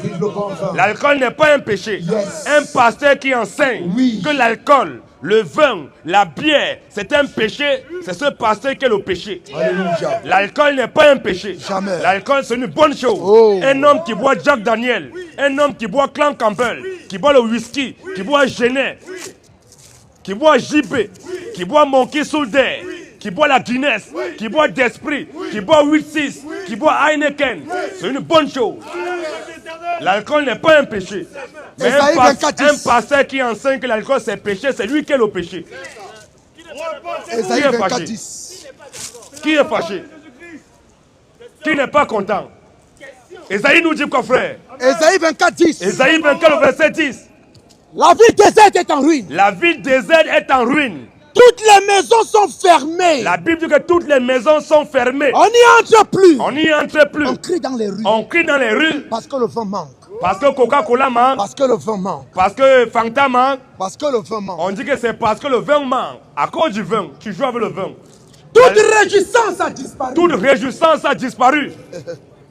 Speaker 4: L'alcool n'est pas un péché. Un pasteur qui enseigne que l'alcool, le vin, la bière, c'est un péché, c'est ce pasteur qui est le péché. L'alcool n'est pas un péché. L'alcool, c'est une bonne chose. Un homme qui boit Jack Daniel, un homme qui boit Clan Campbell, qui boit le whisky, qui boit Genet, qui boit JB, qui boit Monkey Soldier, qui boit la Guinness, qui boit d'Esprit, qui boit 8-6, qui boit Heineken, c'est une bonne chose. L'alcool n'est pas un péché. Mais un pasteur qui enseigne que l'alcool c'est péché, c'est lui qui est le péché. Qui est fâché? Qui est fâché? Qui n'est pas content? Esaïe nous dit quoi, frère?
Speaker 3: Esaïe 24, 10.
Speaker 4: Esaïe 24, verset 10.
Speaker 3: La ville déserte est en ruine.
Speaker 4: La ville déserte est en ruine.
Speaker 3: Toutes les maisons sont fermées.
Speaker 4: La Bible dit que toutes les maisons sont fermées.
Speaker 3: On n'y entre plus.
Speaker 4: On n'y entre plus.
Speaker 3: On crie dans les rues.
Speaker 4: On crie dans les rues.
Speaker 3: Parce que le vin manque.
Speaker 4: Parce que Coca-Cola manque.
Speaker 3: Parce que le vin manque.
Speaker 4: Parce que Fanta manque.
Speaker 3: Parce que le vin manque.
Speaker 4: On dit que c'est parce que le vin manque. À cause du vin, tu joues avec le vin.
Speaker 3: Toute réjouissance a disparu.
Speaker 4: Toute réjouissance a disparu.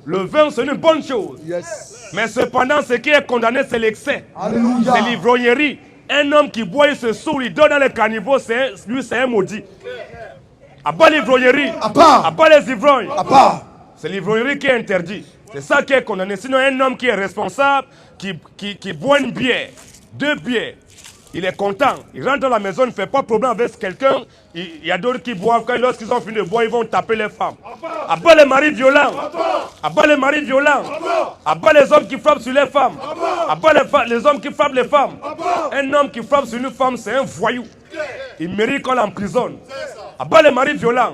Speaker 4: Le vin, c'est une bonne chose.
Speaker 3: Yes.
Speaker 4: Mais cependant, ce qui est condamné, c'est l'excès.
Speaker 3: Alléluia.
Speaker 4: C'est l'ivrognerie. Un homme qui boit, il se saoule, il dort dans les caniveaux, lui, c'est un maudit. À bas l'ivrognerie,
Speaker 3: À part.
Speaker 4: à bas les ivrognes.
Speaker 3: À part.
Speaker 4: C'est l'ivrognerie qui est interdit. C'est ça qui est condamné. Sinon, un homme qui est responsable, qui boit une bière, 2 bières, il est content. Il rentre dans la maison, il ne fait pas de problème avec quelqu'un. Il y a d'autres qui boivent. Quand lorsqu'ils ont fini de boire, ils vont taper les femmes. À bas les maris violents. À bas les maris violents. À bas les hommes qui frappent sur les femmes. À bas les hommes qui frappent les femmes. Un homme qui frappe sur une femme, c'est un voyou. Il mérite qu'on l'emprisonne. À bas les maris violents.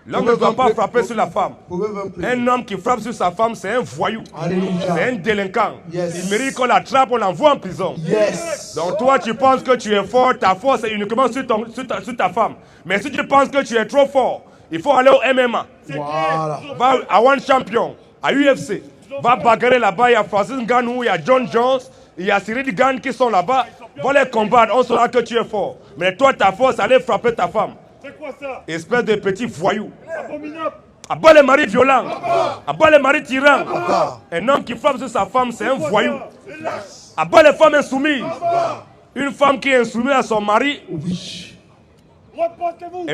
Speaker 4: L'homme ne doit pas frapper sur la femme. Un homme qui frappe sur sa femme, c'est un voyou. C'est un délinquant.
Speaker 3: Yes.
Speaker 4: Il mérite qu'on l'attrape, on l'envoie en prison.
Speaker 3: Yes.
Speaker 4: Donc toi, tu penses que tu es fort, ta force est uniquement sur ta femme. Mais si tu penses que tu es trop fort, il faut aller au MMA.
Speaker 3: Voilà.
Speaker 4: Va à One Champion, à UFC. Va bagarrer là-bas, il y a Francis Ngannou, il y a John Jones, il y a Cyril Gane qui sont là-bas. Va les combattre, on saura que tu es fort. Mais toi, ta force, allez frapper ta femme.
Speaker 5: C'est quoi ça?
Speaker 4: Espèce de petit voyou.
Speaker 5: Abominable.
Speaker 4: À bas les maris violents. À bas les maris tyrans. Un homme qui frappe sur sa femme, c'est un voyou. À bas les femmes insoumises. Une femme qui est insoumise à son mari,
Speaker 5: Reportez-vous.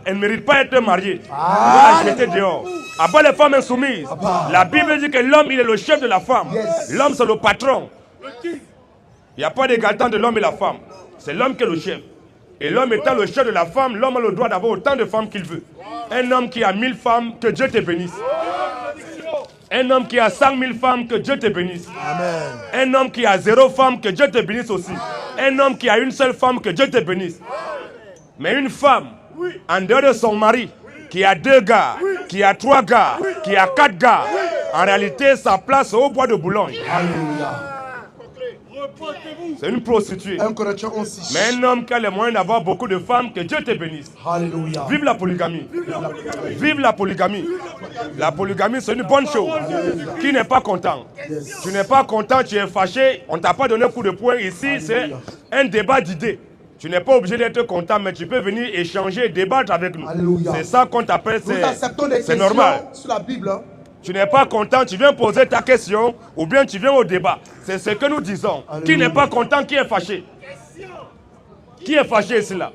Speaker 4: elle ne mérite pas d'être mariée. On va la jeter dehors. À bas les femmes insoumises. La Bible dit que l'homme, il est le chef de la femme. L'homme, c'est le patron. Il n'y a pas d'égalité entre l'homme et la femme. C'est l'homme qui est le chef. Et l'homme étant le chef de la femme, l'homme a le droit d'avoir autant de femmes qu'il veut. Un homme qui a 1000 femmes, que Dieu te bénisse. Un homme qui a 100 000 femmes, que Dieu te bénisse.
Speaker 3: Amen.
Speaker 4: Un homme qui a 0 femme, que Dieu te bénisse aussi. Un homme qui a une seule femme, que Dieu te bénisse. Mais une femme, en dehors de son mari, qui a 2 gars, qui a 3 gars, qui a 4 gars, en réalité, sa place est au bois de Boulogne.
Speaker 3: Alléluia.
Speaker 5: Reportez-vous.
Speaker 4: C'est une prostituée.
Speaker 3: 1 Corinthiens 11:6.
Speaker 4: Mais un homme qui a les moyens d'avoir beaucoup de femmes, que Dieu te bénisse.
Speaker 3: Alléluia.
Speaker 4: Vive la polygamie. Vive la polygamie. La polygamie, c'est une bonne chose. Qui n'est pas content? Tu n'es pas content, tu es fâché, on ne t'a pas donné un coup de poing. Ici, c'est un débat d'idées. Tu n'es pas obligé d'être content, mais tu peux venir échanger, débattre avec nous.
Speaker 3: Alléluia.
Speaker 4: C'est ça qu'on t'appelle,
Speaker 3: Nous acceptons des
Speaker 4: c'est
Speaker 3: questions
Speaker 4: normal.
Speaker 3: sur la Bible. Hein.
Speaker 4: Tu n'es pas content, tu viens poser ta question, ou bien tu viens au débat. C'est ce que nous disons.
Speaker 3: Alléluia.
Speaker 4: Qui n'est pas content, qui est fâché? Qui est fâché ici là?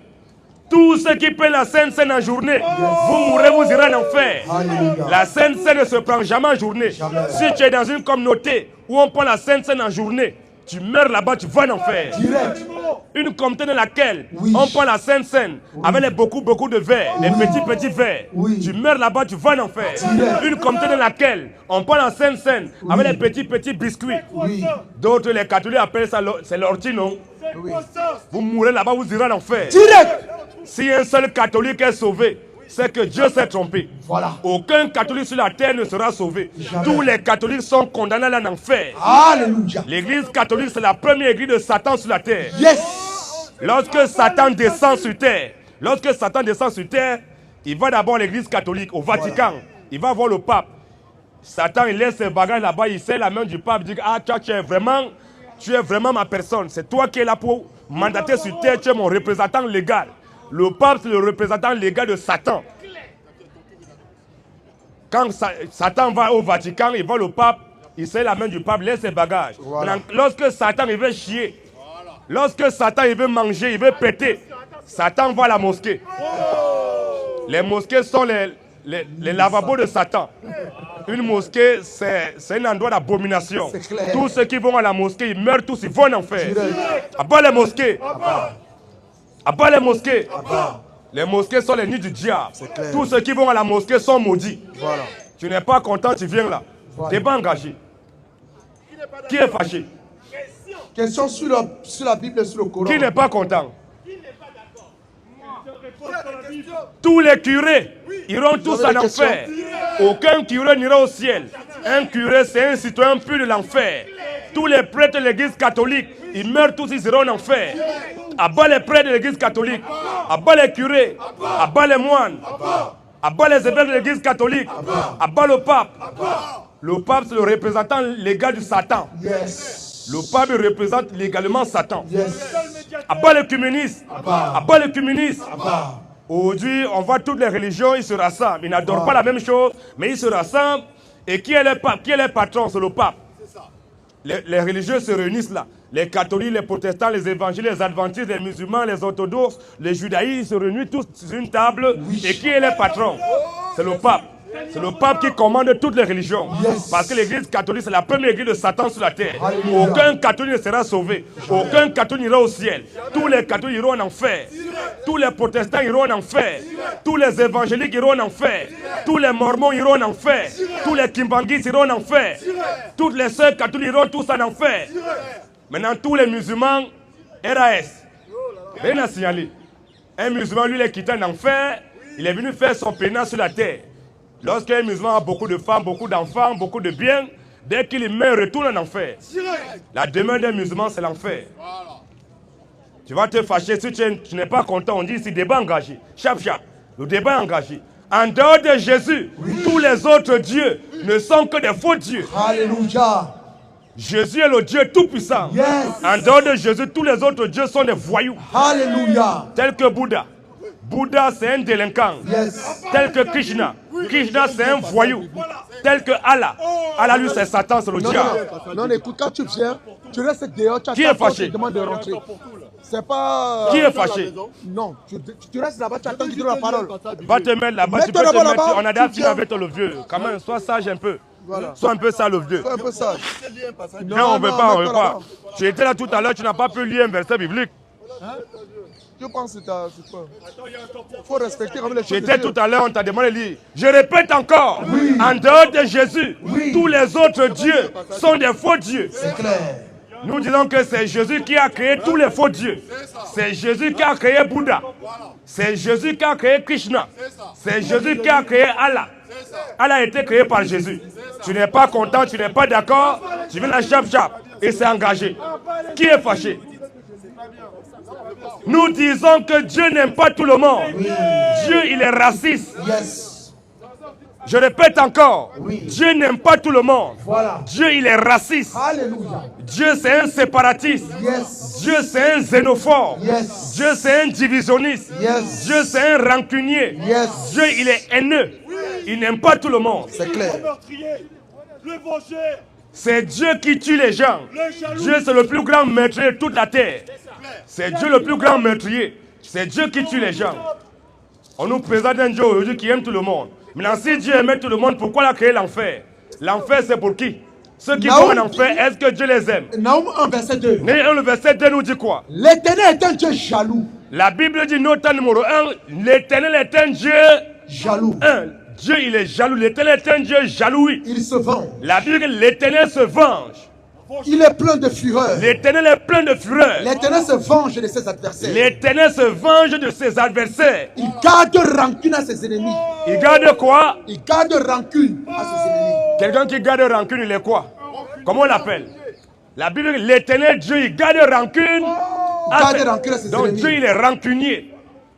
Speaker 4: Tous ceux qui paient la Sainte Seine en journée, vous mourrez, vous irez en enfer.
Speaker 3: Alléluia.
Speaker 4: La Sainte Seine ne se prend jamais en journée.
Speaker 3: Jamais.
Speaker 4: Si tu es dans une communauté où on prend la Sainte Seine en journée, tu meurs là-bas, tu vas en enfer.
Speaker 3: Direct.
Speaker 4: Une communauté dans laquelle
Speaker 3: Oui.
Speaker 4: on prend la Sainte Seine avec les beaucoup de verres, les petits verres.
Speaker 3: Oui.
Speaker 4: Tu meurs là-bas, tu vas en enfer.
Speaker 3: Direct.
Speaker 4: Une communauté dans laquelle on prend la Sainte Seine avec les petits biscuits.
Speaker 3: Oui.
Speaker 4: D'autres, les catholiques appellent ça, c'est l'ortie, non?
Speaker 5: C'est quoi ça?
Speaker 4: Vous mourrez là-bas, vous irez en enfer.
Speaker 3: Direct.
Speaker 4: Si un seul catholique est sauvé, c'est que Dieu s'est trompé.
Speaker 3: Voilà.
Speaker 4: Aucun catholique sur la terre ne sera sauvé.
Speaker 3: Jamais.
Speaker 4: Tous les catholiques sont condamnés à l'enfer.
Speaker 3: Alléluia.
Speaker 4: L'église catholique, c'est la première église de Satan sur la terre.
Speaker 3: Yes.
Speaker 4: Lorsque Satan descend sur terre, il va d'abord à l'église catholique, au Vatican. Il va voir le pape. Satan, il laisse ses bagages là-bas, il serre la main du pape, il dit, ah, tu es vraiment ma personne. C'est toi qui es là pour mandater sur terre, tu es mon représentant légal. Le pape, c'est le représentant légal de Satan. Quand Satan va au Vatican, il voit le pape, il serre la main du pape, il laisse ses bagages.
Speaker 3: Voilà.
Speaker 4: Lorsque Satan il veut chier, lorsque Satan il veut manger, il veut péter, Satan va à la mosquée. Les mosquées sont les lavabos de Satan. Une mosquée, c'est un endroit d'abomination.
Speaker 3: C'est clair.
Speaker 4: Tous ceux qui vont à la mosquée, ils meurent tous, ils vont en enfer.
Speaker 3: Direct.
Speaker 4: À bas les mosquées. À bas les mosquées.
Speaker 3: bas.
Speaker 4: Les mosquées sont les nids du diable.
Speaker 3: clair.
Speaker 4: Tous ceux qui vont à la mosquée sont maudits.
Speaker 3: Voilà.
Speaker 4: Tu n'es pas content, tu viens là.
Speaker 3: Voilà.
Speaker 4: Débat engagé. Qui est fâché?
Speaker 3: Question sur la Bible et sur le Coran.
Speaker 4: Qui n'est pas content?
Speaker 5: Réponse dans la Bible.
Speaker 4: Tous les curés iront tous
Speaker 3: avez
Speaker 4: en
Speaker 3: des
Speaker 4: enfer. Aucun curé n'ira au ciel. Un curé, c'est un citoyen pur de l'enfer. Tous les prêtres de l'église catholique, ils meurent tous, ils iront en enfer. À bas les prêtres de l'église catholique, à bas les curés, à bas les moines, à bas les évêques de l'église catholique, à bas le pape. Le pape, c'est le représentant légal du Satan.
Speaker 3: Yes.
Speaker 4: Le pape il représente légalement Satan.
Speaker 3: Yes.
Speaker 4: À bas les communistes, à bas les communistes, Aujourd'hui, on voit toutes les religions, ils se rassemblent. Ils n'adorent pas la même chose, mais ils se rassemblent. Et qui est le pape? Qui est le patron? C'est le pape. Les religieux se réunissent là. Les catholiques, les protestants, les évangéliques, les adventistes, les musulmans, les orthodoxes, les judaïstes, ils se réunissent tous sur une table. Et qui est le patron? C'est le pape. C'est le pape qui commande toutes les religions. Parce que l'église catholique, c'est la première église de Satan sur la terre. Aucun catholique ne sera sauvé. Aucun catholique n'ira au ciel. Tous les catholiques iront en enfer. Tous les protestants iront en enfer. Tous les évangéliques iront en enfer. Tous les mormons iront en enfer. Tous les kimbanguistes iront en enfer. Toutes les sœurs catholiques iront tous en enfer. Maintenant, tous les musulmans, RAS. Rien à signaler. Un musulman, lui, il est quitté en enfer. Il est venu faire son pénal sur la terre. Lorsqu'un musulman a beaucoup de femmes, beaucoup d'enfants, beaucoup de biens, dès qu'il meurt, il retourne en enfer. La demeure d'un musulman, c'est l'enfer. Tu vas te fâcher si tu n'es pas content. On dit ici, débat engagé. Chap, chap. Le débat est engagé. En dehors de Jésus, tous les autres dieux ne sont que des faux dieux.
Speaker 3: Alléluia.
Speaker 4: Jésus est le Dieu tout-puissant.
Speaker 3: Yes.
Speaker 4: En dehors de Jésus, tous les autres dieux sont des voyous.
Speaker 3: Alléluia.
Speaker 4: Tels que Bouddha. Bouddha, c'est un délinquant.
Speaker 3: Yes.
Speaker 4: Tel que Krishna. Krishna, c'est un voyou. Tel que Allah. Allah, lui, c'est Satan, c'est le diable.
Speaker 3: Non, écoute, quand tu viens, tu restes dehors, tu
Speaker 4: Qui est
Speaker 3: attends,
Speaker 4: fâché?
Speaker 3: tu demandes de rentrer. C'est pas...
Speaker 4: Qui est fâché?
Speaker 3: Non, tu restes là-bas, tu attends qu'il donne la parole.
Speaker 4: Va te mettre là-bas, tu peux
Speaker 3: Mets-toi
Speaker 4: te
Speaker 3: d'abord
Speaker 4: mettre.
Speaker 3: là-bas,
Speaker 4: On a déjà
Speaker 3: tu
Speaker 4: fini
Speaker 3: viens.
Speaker 4: avec toi, le vieux. Quand même, sois sage un peu.
Speaker 3: Voilà.
Speaker 4: Sois un peu sage, le vieux.
Speaker 3: Sois un peu sage.
Speaker 4: Non, on ne veut pas, on ne veut
Speaker 3: mets-toi
Speaker 4: pas.
Speaker 3: là-bas.
Speaker 4: Tu étais là tout à l'heure, tu n'as pas pu lire un verset biblique.
Speaker 3: Je pense que c'est quoi? Il faut respecter quand même les
Speaker 4: Tu
Speaker 3: choses de
Speaker 4: étais
Speaker 3: Dieu.
Speaker 4: tout à l'heure, on t'a demandé de lire. Je répète encore, en dehors de Jésus, tous les autres dieux sont des faux dieux.
Speaker 3: C'est clair.
Speaker 4: Nous disons que c'est Jésus qui a créé tous les faux dieux. C'est Jésus qui a créé Bouddha. C'est Jésus qui a créé Krishna. C'est Jésus qui a créé Allah. Allah a été créé par Jésus. Tu n'es pas content, tu n'es pas d'accord, tu viens à chap-chap et c'est engagé. Qui est fâché? Nous disons que Dieu n'aime pas tout le monde. Dieu, il est raciste.
Speaker 3: Yes.
Speaker 4: Je répète encore, Dieu n'aime pas tout le monde.
Speaker 3: Voilà.
Speaker 4: Dieu, il est raciste.
Speaker 3: Alléluia.
Speaker 4: Dieu, c'est un séparatiste.
Speaker 3: Yes.
Speaker 4: Dieu, c'est un xénophobe.
Speaker 3: Yes.
Speaker 4: Dieu, c'est un divisionniste.
Speaker 3: Yes.
Speaker 4: Dieu, c'est un rancunier.
Speaker 3: Yes.
Speaker 4: Dieu, il est haineux. Il n'aime pas tout le monde.
Speaker 3: C'est clair.
Speaker 5: Le meurtrier, le vengeur,
Speaker 4: C'est Dieu qui tue les gens. Dieu, c'est le plus grand meurtrier de toute la terre. C'est Dieu le plus grand meurtrier. C'est Dieu qui tue les gens. On nous présente un Dieu aujourd'hui qui aime tout le monde. Maintenant, si Dieu aimait tout le monde, pourquoi il a créé l'enfer? L'enfer, c'est pour qui? Ceux qui vont en enfer, est-ce que Dieu les aime?
Speaker 3: Naoum 1, verset 2.
Speaker 4: Le verset 2 nous dit quoi?
Speaker 3: L'Éternel est un Dieu jaloux.
Speaker 4: La Bible dit, note numéro 1, l'Éternel est un Dieu.
Speaker 3: Jaloux.
Speaker 4: Dieu, il est jaloux. L'Éternel est un Dieu jaloux.
Speaker 3: Il se venge.
Speaker 4: La Bible dit, l'Éternel se venge.
Speaker 3: Il est plein de fureur.
Speaker 4: L'Éternel est plein de fureur.
Speaker 3: L'Éternel se venge de ses adversaires.
Speaker 4: L'Éternel se venge de ses adversaires.
Speaker 3: Il garde rancune à ses ennemis.
Speaker 4: Il garde quoi?
Speaker 3: Il garde rancune à ses ennemis.
Speaker 4: Quelqu'un qui garde rancune, il est quoi? Comment on l'appelle? La Bible dit, l'Éternel Dieu, il garde rancune.
Speaker 3: Garde rancune à ses
Speaker 4: Donc
Speaker 3: ennemis.
Speaker 4: Dieu, il est rancunier.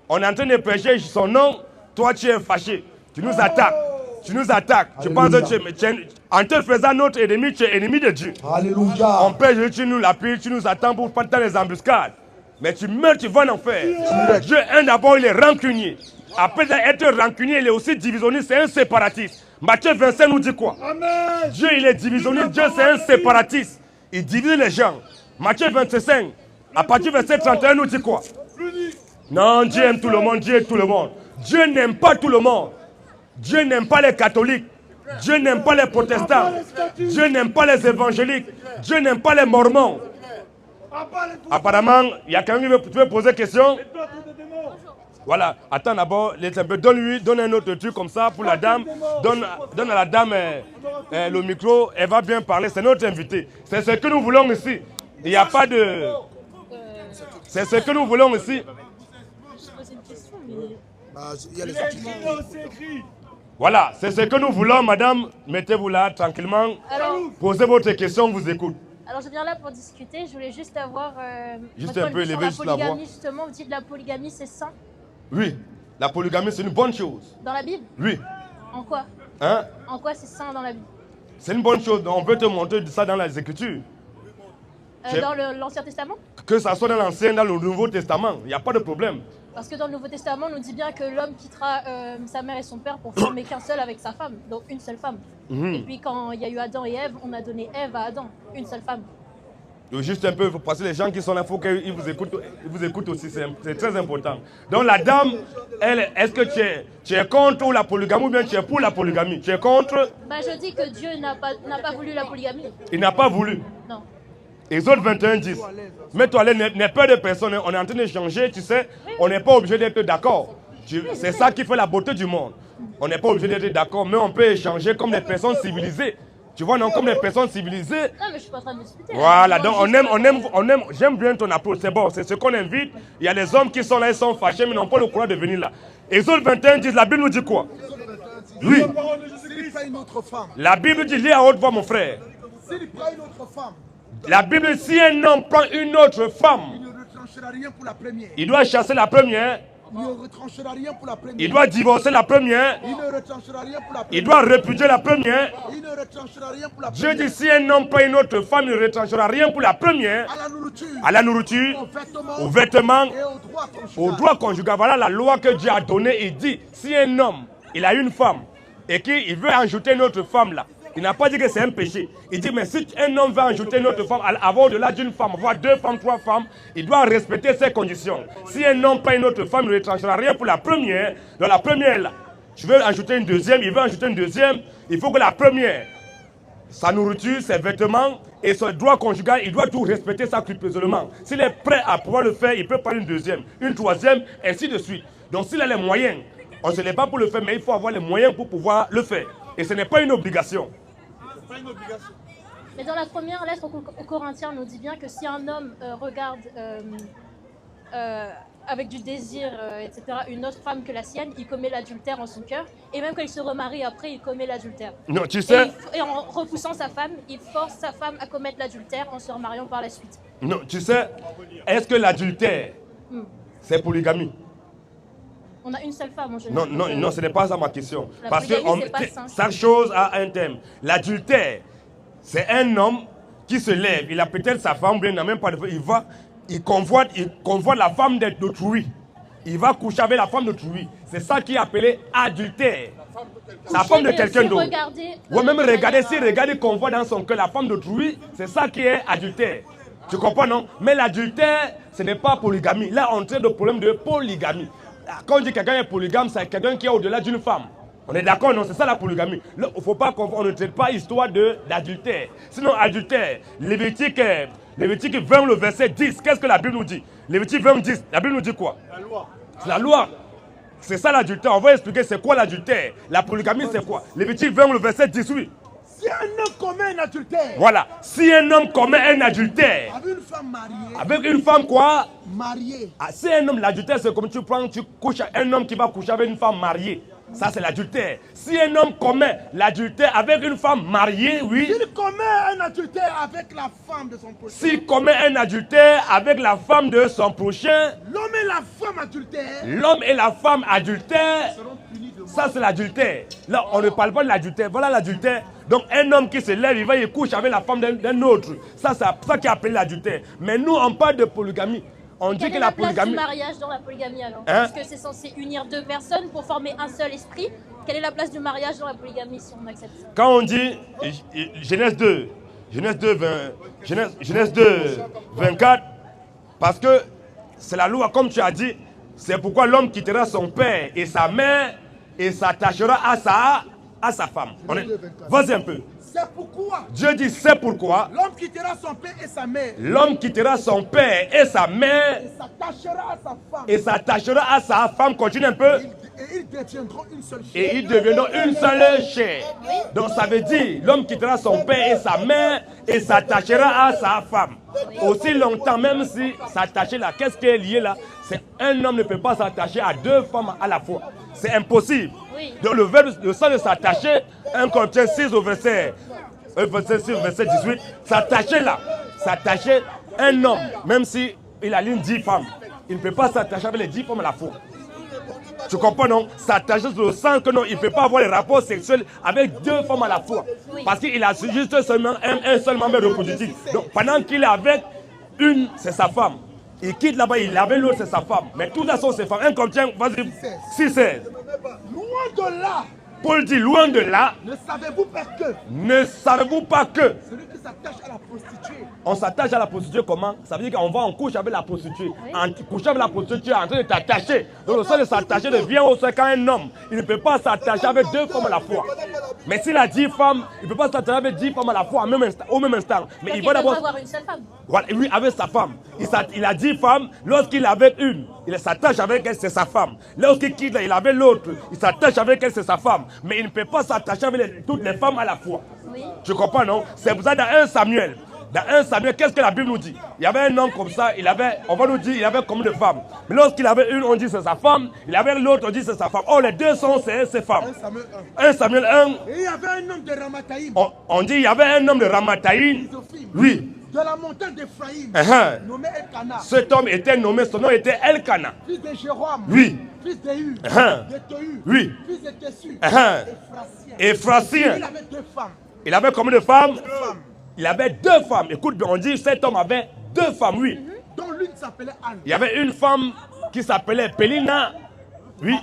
Speaker 4: On est en train de prêcher son nom. Toi, tu es fâché. Tu nous attaques. Tu nous attaques. Tu penses que en te faisant notre ennemi, tu es ennemi de Dieu.
Speaker 3: Alléluia.
Speaker 4: On pêche, tu nous l'appuies, tu nous attends pour faire les embuscades. Mais tu meurs, tu vas en enfer. Dieu, d'abord, il est rancunier. Après être rancunier, il est aussi divisionniste, c'est un séparatiste. Matthieu 25 nous dit quoi?
Speaker 5: Amen.
Speaker 4: Dieu, il est divisionniste, Dieu, c'est un séparatiste. Il divise les gens. Matthieu 25, à partir du verset 31, nous dit quoi? Non, Dieu aime tout le monde, Dieu aime tout le monde. Dieu n'aime pas tout le monde. Dieu n'aime pas les catholiques. Dieu n'aime pas les protestants. Dieu n'aime pas les évangéliques. Dieu n'aime pas les mormons. Apparemment, il y a quelqu'un qui veut poser question. Voilà, attends d'abord, donne un autre truc comme ça pour la dame. Donne à la dame le micro, elle va bien parler, c'est notre invité. C'est ce que nous voulons ici. Il n'y a pas de... C'est ce que nous voulons ici. Voilà, c'est ce que nous voulons, madame. Mettez-vous là, tranquillement.
Speaker 6: Alors,
Speaker 4: posez votre question, on vous écoute.
Speaker 6: Alors, je viens là pour discuter. Je voulais juste avoir...
Speaker 4: Juste
Speaker 6: votre
Speaker 4: un peu
Speaker 6: point de vue
Speaker 4: élevé,
Speaker 6: sur
Speaker 4: juste
Speaker 6: la
Speaker 4: la voix.
Speaker 6: polygamie, justement. Vous dites la polygamie, c'est sain
Speaker 4: Oui, la polygamie, c'est une bonne chose.
Speaker 6: dans la Bible?
Speaker 4: Oui.
Speaker 6: En quoi?
Speaker 4: Hein?
Speaker 6: En quoi c'est sain dans la Bible?
Speaker 4: C'est une bonne chose. On peut te montrer ça dans les Écritures.
Speaker 6: Dans l'Ancien Testament?
Speaker 4: Que ça soit dans l'Ancien, dans le Nouveau Testament, il n'y a pas de problème.
Speaker 6: Parce que dans le Nouveau Testament, on nous dit bien que l'homme quittera sa mère et son père pour former qu'un seul avec sa femme, donc une seule femme. Et puis quand il y a eu Adam et Ève, on a donné Ève à Adam, une seule femme.
Speaker 4: Juste un peu, parce que les gens qui sont là, il faut qu'ils vous écoutent aussi, c'est très important. Donc la dame, elle, est-ce que tu es contre la polygamie ou bien tu es pour la polygamie? Tu es contre?
Speaker 6: Je dis que Dieu n'a pas voulu la polygamie.
Speaker 4: Il n'a pas voulu.
Speaker 6: Non.
Speaker 4: Exode 21, 10. Mets-toi à l'aise, n'aie peur de personne. On est en train d'échanger, tu sais. On n'est pas obligé d'être d'accord. C'est ça qui fait la beauté du monde. On n'est pas obligé d'être d'accord, mais on peut échanger comme des personnes civilisées. Tu vois, non, comme des personnes civilisées.
Speaker 6: Non, mais je ne suis pas en train de discuter.
Speaker 4: Voilà, donc on aime. J'aime bien ton approche, c'est bon, c'est ce qu'on invite. Il y a des hommes qui sont là, ils sont fâchés, mais n'ont pas le courage de venir là. Exode 21, 10, la Bible nous dit quoi? Oui.
Speaker 3: S'il prend une autre femme,
Speaker 4: La Bible dit, lis à haute voix, mon frère.
Speaker 3: s'il prend une autre femme,
Speaker 4: La Bible dit, si un homme prend une autre femme,
Speaker 3: il ne retranchera rien pour la première.
Speaker 4: il doit chasser la première.
Speaker 3: Il ne retranchera rien pour la première.
Speaker 4: Il doit divorcer la première.
Speaker 3: Il ne retranchera rien pour la première.
Speaker 4: Il doit répudier la première.
Speaker 3: Il ne retranchera rien pour la
Speaker 4: Dieu
Speaker 3: première.
Speaker 4: dit, si un homme prend une autre femme, il ne retranchera rien pour la première.
Speaker 3: À la nourriture,
Speaker 4: Aux vêtements,
Speaker 3: et au droit conjugal.
Speaker 4: au droit conjugal. Voilà la loi que Dieu a donnée. Il dit, si un homme, il a une femme, et qu'il veut ajouter une autre femme là, il n'a pas dit que c'est un péché. Il dit, mais si un homme veut ajouter une autre femme, avoir au-delà d'une femme, voire 2 femmes, 3 femmes, il doit respecter ces conditions. Si un homme prend une autre femme, il ne retranchera rien pour la première. Dans la première là, tu veux ajouter une deuxième, il veut ajouter une deuxième, il faut que la première, sa nourriture, ses vêtements et son droit conjugal, il doit tout respecter scrupuleusement. S'il est prêt à pouvoir le faire, il peut prendre une deuxième, une troisième, ainsi de suite. Donc s'il a les moyens, on ne se lève pas pour le faire, mais il faut avoir les moyens pour pouvoir le faire. Et ce n'est pas une obligation.
Speaker 6: Mais dans la première lettre aux Corinthiens, on nous dit bien que si un homme regarde avec du désir, etc., une autre femme que la sienne, il commet l'adultère en son cœur. Et même quand il se remarie après, il commet l'adultère.
Speaker 4: Non, tu sais.
Speaker 6: Et en repoussant sa femme, il force sa femme à commettre l'adultère en se remariant par la suite.
Speaker 4: Non, tu sais, est-ce que l'adultère, c'est polygamie?
Speaker 6: On a une seule femme en général.
Speaker 4: Non, ce n'est pas ça ma question.
Speaker 6: La
Speaker 4: Parce que
Speaker 6: polygamie, c'est pas sain.
Speaker 4: chaque chose a un thème. L'adultère, c'est un homme qui se lève, il a peut-être sa femme, il n'a même pas de femme, il convoite la femme d'autrui. Il va coucher avec la femme d'autrui. C'est ça qui est appelé adultère. La femme de quelqu'un d'autre. Ou même regarder qu'on voit dans son cœur la femme d'autrui, c'est ça qui est adultère. Tu comprends, non? Mais l'adultère, ce n'est pas polygamie. Là, on traite de problème de polygamie. Quand on dit quelqu'un est polygame, c'est quelqu'un qui est au-delà d'une femme. On est d'accord, non? C'est ça la polygamie. Il ne faut pas qu'on ne traite pas histoire d'adultère. Sinon, adultère, Lévitique 20, le verset 10, qu'est-ce que la Bible nous dit? Lévitique 20, 10, la Bible nous dit quoi?
Speaker 5: La loi.
Speaker 4: C'est la loi. C'est ça l'adultère. On va expliquer c'est quoi l'adultère. La polygamie, c'est quoi? Lévitique 20, le verset 10, oui.
Speaker 3: Si un homme commet un adultère,
Speaker 4: Voilà. Si un homme commet un adultère,
Speaker 3: avec une femme mariée,
Speaker 4: avec une femme quoi?
Speaker 3: mariée,
Speaker 4: Si un homme, l'adultère, c'est comme tu couches un homme qui va coucher avec une femme mariée. Ça, c'est l'adultère. Si un homme commet l'adultère avec une femme mariée, oui.
Speaker 3: s'il commet un adultère avec la femme de son prochain,
Speaker 4: S'il commet un adultère avec la femme de son prochain,
Speaker 3: l'homme et la femme adultère
Speaker 4: l'homme et la femme adultère,
Speaker 3: seront punis de mort.
Speaker 4: ça c'est l'adultère. Là, on ne parle pas de l'adultère. Voilà l'adultère. Donc, un homme qui se lève, il va y coucher avec la femme d'un autre. Ça, c'est ça qui est appelé l'adultère. Mais nous, on parle de polygamie. On dit
Speaker 6: Quelle
Speaker 4: que
Speaker 6: est
Speaker 4: la
Speaker 6: la place
Speaker 4: polygamie.
Speaker 6: du mariage dans la polygamie alors?
Speaker 4: Hein?
Speaker 6: Parce que c'est censé unir 2 personnes pour former un seul esprit. Quelle est la place du mariage dans la polygamie si on accepte ça?
Speaker 4: Quand on dit Genèse 2, 24, parce que c'est la loi, comme tu as dit, c'est pourquoi l'homme quittera son père et sa mère et s'attachera à sa femme. Vas-y un peu.
Speaker 3: C'est pourquoi
Speaker 4: Dieu dit c'est pourquoi
Speaker 3: l'homme quittera son père et sa mère
Speaker 4: l'homme quittera son père et sa mère
Speaker 3: et s'attachera à sa femme.
Speaker 4: et s'attachera à sa femme. Continue un peu.
Speaker 3: Et ils deviendront une seule chair.
Speaker 4: Et ils deviendront une seule chair. Donc ça veut dire l'homme quittera son père et sa mère et s'attachera à sa femme. Aussi longtemps, même si s'attacher là, qu'est-ce qui est lié là? C'est un homme ne peut pas s'attacher à 2 femmes à la fois. C'est impossible.
Speaker 6: Oui.
Speaker 4: Donc le verbe, le sens de s'attacher, 1 Corinthiens 6 au verset 18, s'attacher là, s'attacher, un homme, même si il a 10 femmes, il ne peut pas s'attacher avec les 10 femmes à la fois. Tu comprends, non? S'attacher sur le sens que non, il ne peut pas avoir les rapports sexuels avec 2 femmes à la fois.
Speaker 6: Oui.
Speaker 4: Parce qu'il a juste seulement un seul membre reproductif. Donc pendant qu'il est avec, une, c'est sa femme. Il quitte là-bas, il avait l'autre, c'est sa femme. Mais tout ça sont ses femmes. Un contient, vas-y, 6-16.
Speaker 3: Loin de là.
Speaker 4: Paul dit, loin de là,
Speaker 3: Ne savez-vous pas que
Speaker 4: ne savez-vous pas que
Speaker 3: celui qui s'attache à la prostituée,
Speaker 4: on s'attache à la prostituée comment? Ça veut dire qu'on va en couche avec la prostituée. En couchant avec la prostituée, tu es en train de t'attacher. Donc le sens de s'attacher devient aussi quand un homme, il ne peut pas s'attacher avec 2 femmes à la fois. Mais s'il a 10 femmes, il ne peut pas s'attacher avec 10 femmes à la fois au même instant. Mais
Speaker 6: Donc
Speaker 4: il va d'abord
Speaker 6: avoir une seule femme.
Speaker 4: Voilà, lui avec sa femme. Il a 10 femmes. Lorsqu'il avait une, il s'attache avec elle, c'est sa femme. Lorsqu'il quitte, il avait l'autre, il s'attache avec elle, c'est sa femme. Mais il ne peut pas s'attacher avec toutes les femmes à la fois.
Speaker 6: Oui.
Speaker 4: Tu comprends, non? C'est pour ça dans 1 Samuel. Dans 1 Samuel, qu'est-ce que la Bible nous dit? Il y avait un homme comme ça, on va nous dire, il avait combien de femmes? Mais lorsqu'il avait une, on dit c'est sa femme. Il avait l'autre, on dit c'est sa femme. Oh, les deux sont ses femmes. 1 Samuel 1.
Speaker 3: et il y avait un homme de Ramathaïm,
Speaker 4: On dit il y avait un homme de Ramathaïm. Oui.
Speaker 3: de la montagne d'Ephraïm, nommé Elkana,
Speaker 4: Cet homme était nommé, son nom était Elkana.
Speaker 3: fils de Jéroam,
Speaker 4: Oui.
Speaker 3: fils d'Éhu,
Speaker 4: Uh-huh.
Speaker 3: de Tohu,
Speaker 4: Oui.
Speaker 3: fils de Tessu,
Speaker 4: Uh-huh.
Speaker 3: Ephrasien.
Speaker 4: Ephrasien.
Speaker 3: Il avait 2 femmes.
Speaker 4: Il avait combien de femmes?
Speaker 3: 2 femmes,
Speaker 4: Il avait 2 femmes. Écoute bien, on dit cet homme avait 2 femmes, oui.
Speaker 3: dont l'une s'appelait Anne.
Speaker 4: Il y avait une femme qui s'appelait Pélina. Oui.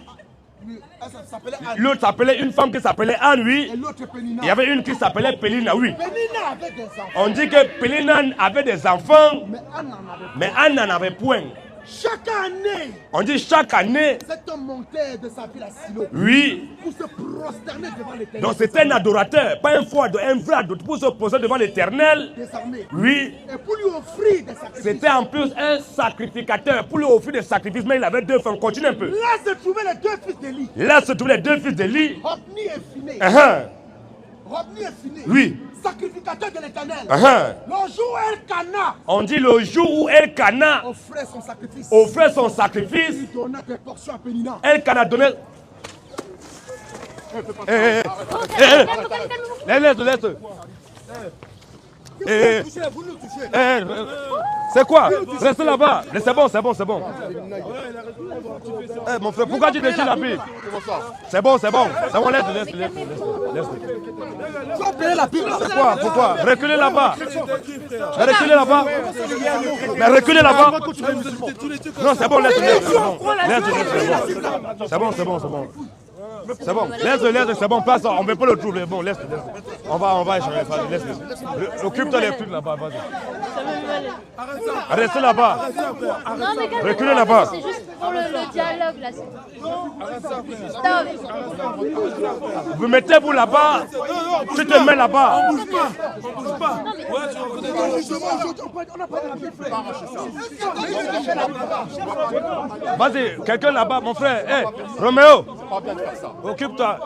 Speaker 3: Elle s'appelait Anne.
Speaker 4: L'autre s'appelait une femme qui s'appelait Anne, oui.
Speaker 3: Et l'autre Pénina.
Speaker 4: Il y avait une qui s'appelait Pélina, oui.
Speaker 3: Pénina avait des enfants,
Speaker 4: On dit que Pélina avait des enfants,
Speaker 3: mais Anne en avait pas.
Speaker 4: mais Anne n'en avait point.
Speaker 3: Chaque année,
Speaker 4: On dit chaque année,
Speaker 3: cet homme montait de sa ville à Silo
Speaker 4: oui.
Speaker 3: pour se prosterner devant l'Éternel.
Speaker 4: Donc c'était un adorateur, pas un vrai adorateur, pour se poser devant l'Éternel.
Speaker 3: Désarmé.
Speaker 4: Oui.
Speaker 3: Et pour lui offrir des sacrifices.
Speaker 4: C'était en plus un sacrificateur pour lui offrir des sacrifices, mais il avait 2 femmes. Continue un peu.
Speaker 3: Là se trouvaient les 2 fils d'Élie,
Speaker 4: Là se trouvaient les 2 fils d'Élie.
Speaker 3: Hopni et Phiné. Hopni et Phiné.
Speaker 4: Oui.
Speaker 3: Sacrificateur de l'Éternel.
Speaker 4: Uh-huh.
Speaker 3: Le jour où Elkana
Speaker 4: On dit le jour où Elkana
Speaker 3: offrait son sacrifice,
Speaker 4: offrait son sacrifice,
Speaker 3: il donna des portions à Pénina.
Speaker 4: Elkana donnait. Laisse.
Speaker 3: Vous nous touchez.
Speaker 4: C'est quoi? Restez là-bas. C'est bon. Mon frère, pourquoi tu déchires la Bible? C'est bon, laisse.
Speaker 3: Tu as appelé la Bible.
Speaker 4: Pourquoi? Reculez là-bas. Mais reculez là-bas. Non, c'est bon, laisse. C'est bon. C'est bon, laisse, c'est bon, passe, on ne veut pas le trouver, bon, laisse. On va échanger, laisse. Occupe-toi des trucs là-bas, vas-y. Restez là-bas.
Speaker 6: Non, mais calme-toi,
Speaker 4: Reculez là-bas.
Speaker 6: C'est juste pour le dialogue là. Stop.
Speaker 4: Vous mettez-vous là-bas, tu te mets là-bas.
Speaker 3: On bouge pas. On n'a pas de la Bible, frère.
Speaker 4: Vas-y, quelqu'un là-bas, mon frère. Hey, Roméo, occupe-toi.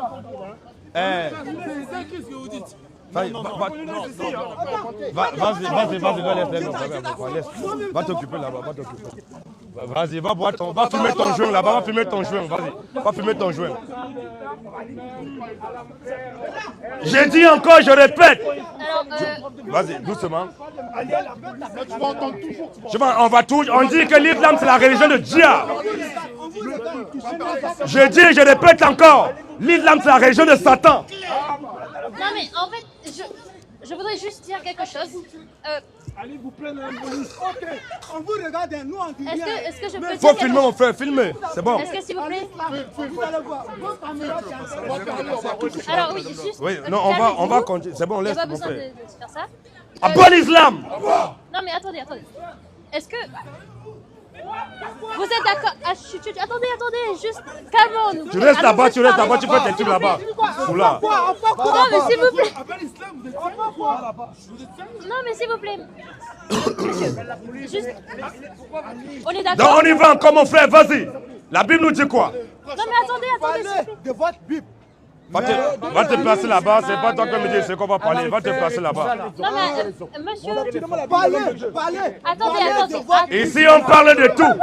Speaker 4: Vas-y, laisse. Va t'occuper là-bas, Vas-y, va fumer ton joint là-bas, vas fumer ton joint. J'ai dit encore, je répète.
Speaker 6: Alors,
Speaker 4: Vas-y, doucement. On dit que l'islam c'est la religion de Dieu. Je dis, je répète encore, l'islam c'est la religion de Satan.
Speaker 6: non, mais en fait, je voudrais juste dire quelque chose.
Speaker 5: Allez vous plaindre à la police. Ok, on vous regarde, nous on dit rien.
Speaker 6: Est-ce que je peux dire
Speaker 4: Faut
Speaker 6: quelque
Speaker 4: filmer
Speaker 6: chose?
Speaker 4: mon frère, filmer, c'est bon.
Speaker 6: Est-ce que s'il vous plaît?
Speaker 5: Vous allez voir.
Speaker 6: Alors oui, juste.
Speaker 4: Oui, non, on va continuer, c'est bon,
Speaker 6: Il n'y a
Speaker 4: laisse
Speaker 6: pas
Speaker 4: mon
Speaker 6: besoin de
Speaker 4: frère.
Speaker 6: faire ça.
Speaker 4: Abonne l'islam.
Speaker 6: Non mais attendez. Est-ce que vous êtes d'accord? Attendez, juste calmons-nous.
Speaker 4: Tu restes là-bas, tu fais tes trucs là-bas. Là.
Speaker 6: Non mais s'il vous plaît. Non mais s'il vous plaît. Monsieur, juste. On est
Speaker 4: Donc
Speaker 6: d'accord?
Speaker 4: on y va encore mon frère, vas-y. La Bible nous dit quoi?
Speaker 6: Non mais attendez, s'il vous plaît.
Speaker 3: De votre Bible.
Speaker 4: Va te placer là-bas, c'est pas toi qui me dis ce qu'on va parler, va te placer là-bas.
Speaker 6: Non mais monsieur.
Speaker 3: Parlez.
Speaker 6: Attendez.
Speaker 4: Ici on parle de tout.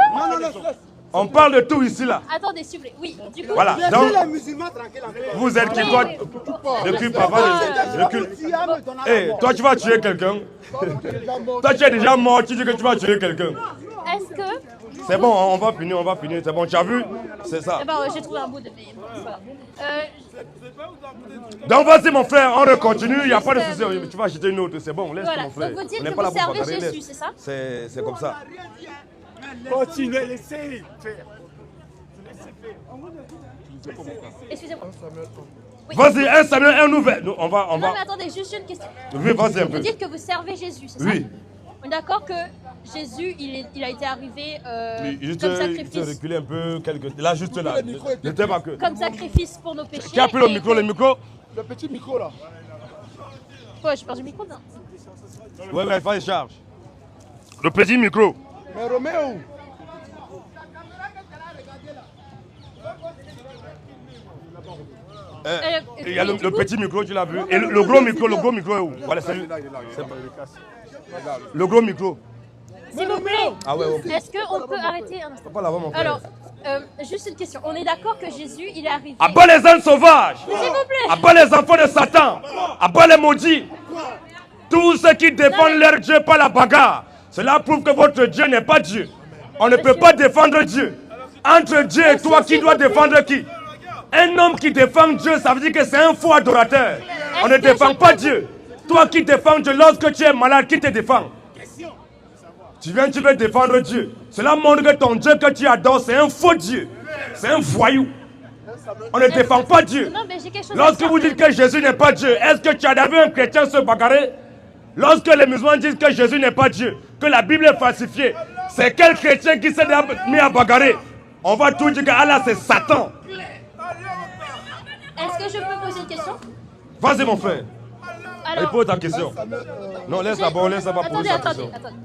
Speaker 4: On parle de tout ici là.
Speaker 6: Attendez, s'il vous plaît. Oui, du coup.
Speaker 4: Voilà, donc
Speaker 3: Les musulmans tranquilles.
Speaker 4: vous êtes qui toi? Recule pas, recule. Eh, toi tu vas tuer quelqu'un. Toi tu es déjà mort, tu dis que tu vas tuer quelqu'un.
Speaker 6: Est-ce que.
Speaker 4: C'est bon, on va finir, c'est bon, tu as vu? C'est ça.
Speaker 6: Eh ben, j'ai trouvé un bout de paix. Voilà.
Speaker 4: Donc vas-y mon frère, on continue, il n'y a pas de souci. Tu vas acheter une autre, c'est bon, laisse
Speaker 6: Voilà,
Speaker 4: mon frère.
Speaker 6: donc vous dites
Speaker 4: On n'est
Speaker 6: que
Speaker 4: pas là
Speaker 6: vous
Speaker 4: pour
Speaker 6: servez
Speaker 4: bagarrer,
Speaker 6: Jésus,
Speaker 4: laisse.
Speaker 6: c'est ça?
Speaker 4: C'est comme ça.
Speaker 5: Continuez, laissez faire.
Speaker 6: Excusez-moi.
Speaker 4: Vas-y, 1 Samuel, un nouvel. On va.
Speaker 6: Non, mais attendez, juste une question.
Speaker 4: Oui, vas-y un
Speaker 6: Vous
Speaker 4: peu.
Speaker 6: dites que vous servez Jésus, c'est ça?
Speaker 4: Oui.
Speaker 6: On est d'accord que Jésus, il a été arrivé
Speaker 4: Oui, juste
Speaker 6: comme sacrifice.
Speaker 4: reculer un peu. Là, juste là. Ne t'aime pas que.
Speaker 6: Comme sacrifice pour nos péchés.
Speaker 4: Qui a pris le
Speaker 6: et
Speaker 4: micro,
Speaker 6: que-
Speaker 4: le micro?
Speaker 3: Le petit micro là.
Speaker 6: Quoi, j'ai perdu le micro, non?
Speaker 4: Oui, mais il faut charge. Le petit micro.
Speaker 3: Mais Roméo,
Speaker 4: Il y a le petit micro, tu l'as vu. Et le gros micro est où? Voilà, c'est lui. Le gros micro.
Speaker 6: S'il vous plaît,
Speaker 4: Ah ouais, ok.
Speaker 6: est-ce qu'on peut arrêter un instant?
Speaker 4: Pas là-bas, mon frère.
Speaker 6: Alors, juste une question. On est d'accord que Jésus, il est arrivé...
Speaker 4: Abat les ânes sauvages.
Speaker 6: S'il vous plaît.
Speaker 4: Abat les enfants de Satan. Abat les maudits. Tous ceux qui défendent leur Dieu par la bagarre. Cela prouve que votre Dieu n'est pas Dieu. On ne peut pas défendre Dieu. Entre Dieu et toi, qui doit défendre qui? Un homme qui défend Dieu, ça veut dire que c'est un faux adorateur. On ne défend pas Dieu. Toi qui défends Dieu, lorsque tu es malade, qui te défend? Tu viens, tu veux défendre Dieu. Cela montre que ton Dieu que tu adores, c'est un faux Dieu. C'est un voyou. On ne défend pas Dieu.
Speaker 6: Non, mais j'ai quelque chose à
Speaker 4: Lorsque
Speaker 6: dire.
Speaker 4: vous dites que Jésus n'est pas Dieu, est-ce que tu as déjà vu un chrétien se bagarrer? Lorsque les musulmans disent que Jésus n'est pas Dieu, que la Bible est falsifiée, c'est quel chrétien qui s'est mis à bagarrer? On va tout dire que Allah c'est Satan.
Speaker 6: Est-ce que je peux poser une question?
Speaker 4: Vas-y mon frère,
Speaker 6: Alors,
Speaker 4: pose ta question. Non, laisse d'abord, laisse d'abord poser
Speaker 6: attendez,
Speaker 4: ta
Speaker 6: attendez,
Speaker 4: question.
Speaker 6: attendez.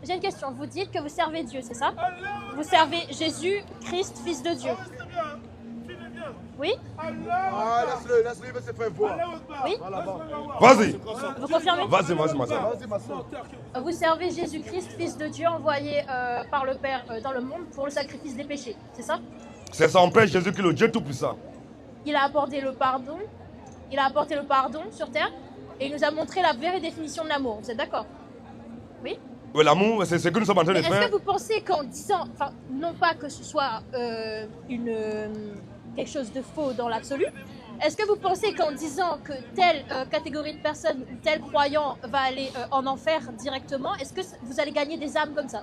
Speaker 6: J'ai une question. Vous dites que vous servez Dieu, c'est ça? Vous servez Jésus, Christ, Fils de Dieu. Oui?
Speaker 3: ah, laisse-le, il veut se faire voir.
Speaker 6: Oui?
Speaker 4: Vas-y,
Speaker 6: Vous confirmez?
Speaker 4: vas-y, ma soeur.
Speaker 3: Vas-y, ma soeur.
Speaker 6: Vous servez Jésus-Christ, Fils de Dieu, envoyé par le Père dans le monde pour le sacrifice des péchés, c'est ça?
Speaker 4: C'est son Père Jésus qui est le Dieu Tout-Puissant.
Speaker 6: Il a apporté le pardon. Il a apporté le pardon sur terre et il nous a montré la vraie définition de l'amour. Vous êtes d'accord? Oui?
Speaker 4: Oui, l'amour, c'est ce que nous sommes en train de
Speaker 6: Est-ce
Speaker 4: faire.
Speaker 6: que vous pensez qu'en disant, enfin, non pas que ce soit quelque chose de faux dans l'absolu, est-ce que vous pensez qu'en disant que telle catégorie de personnes ou tel croyant va aller en enfer directement, est-ce que vous allez gagner des âmes comme ça?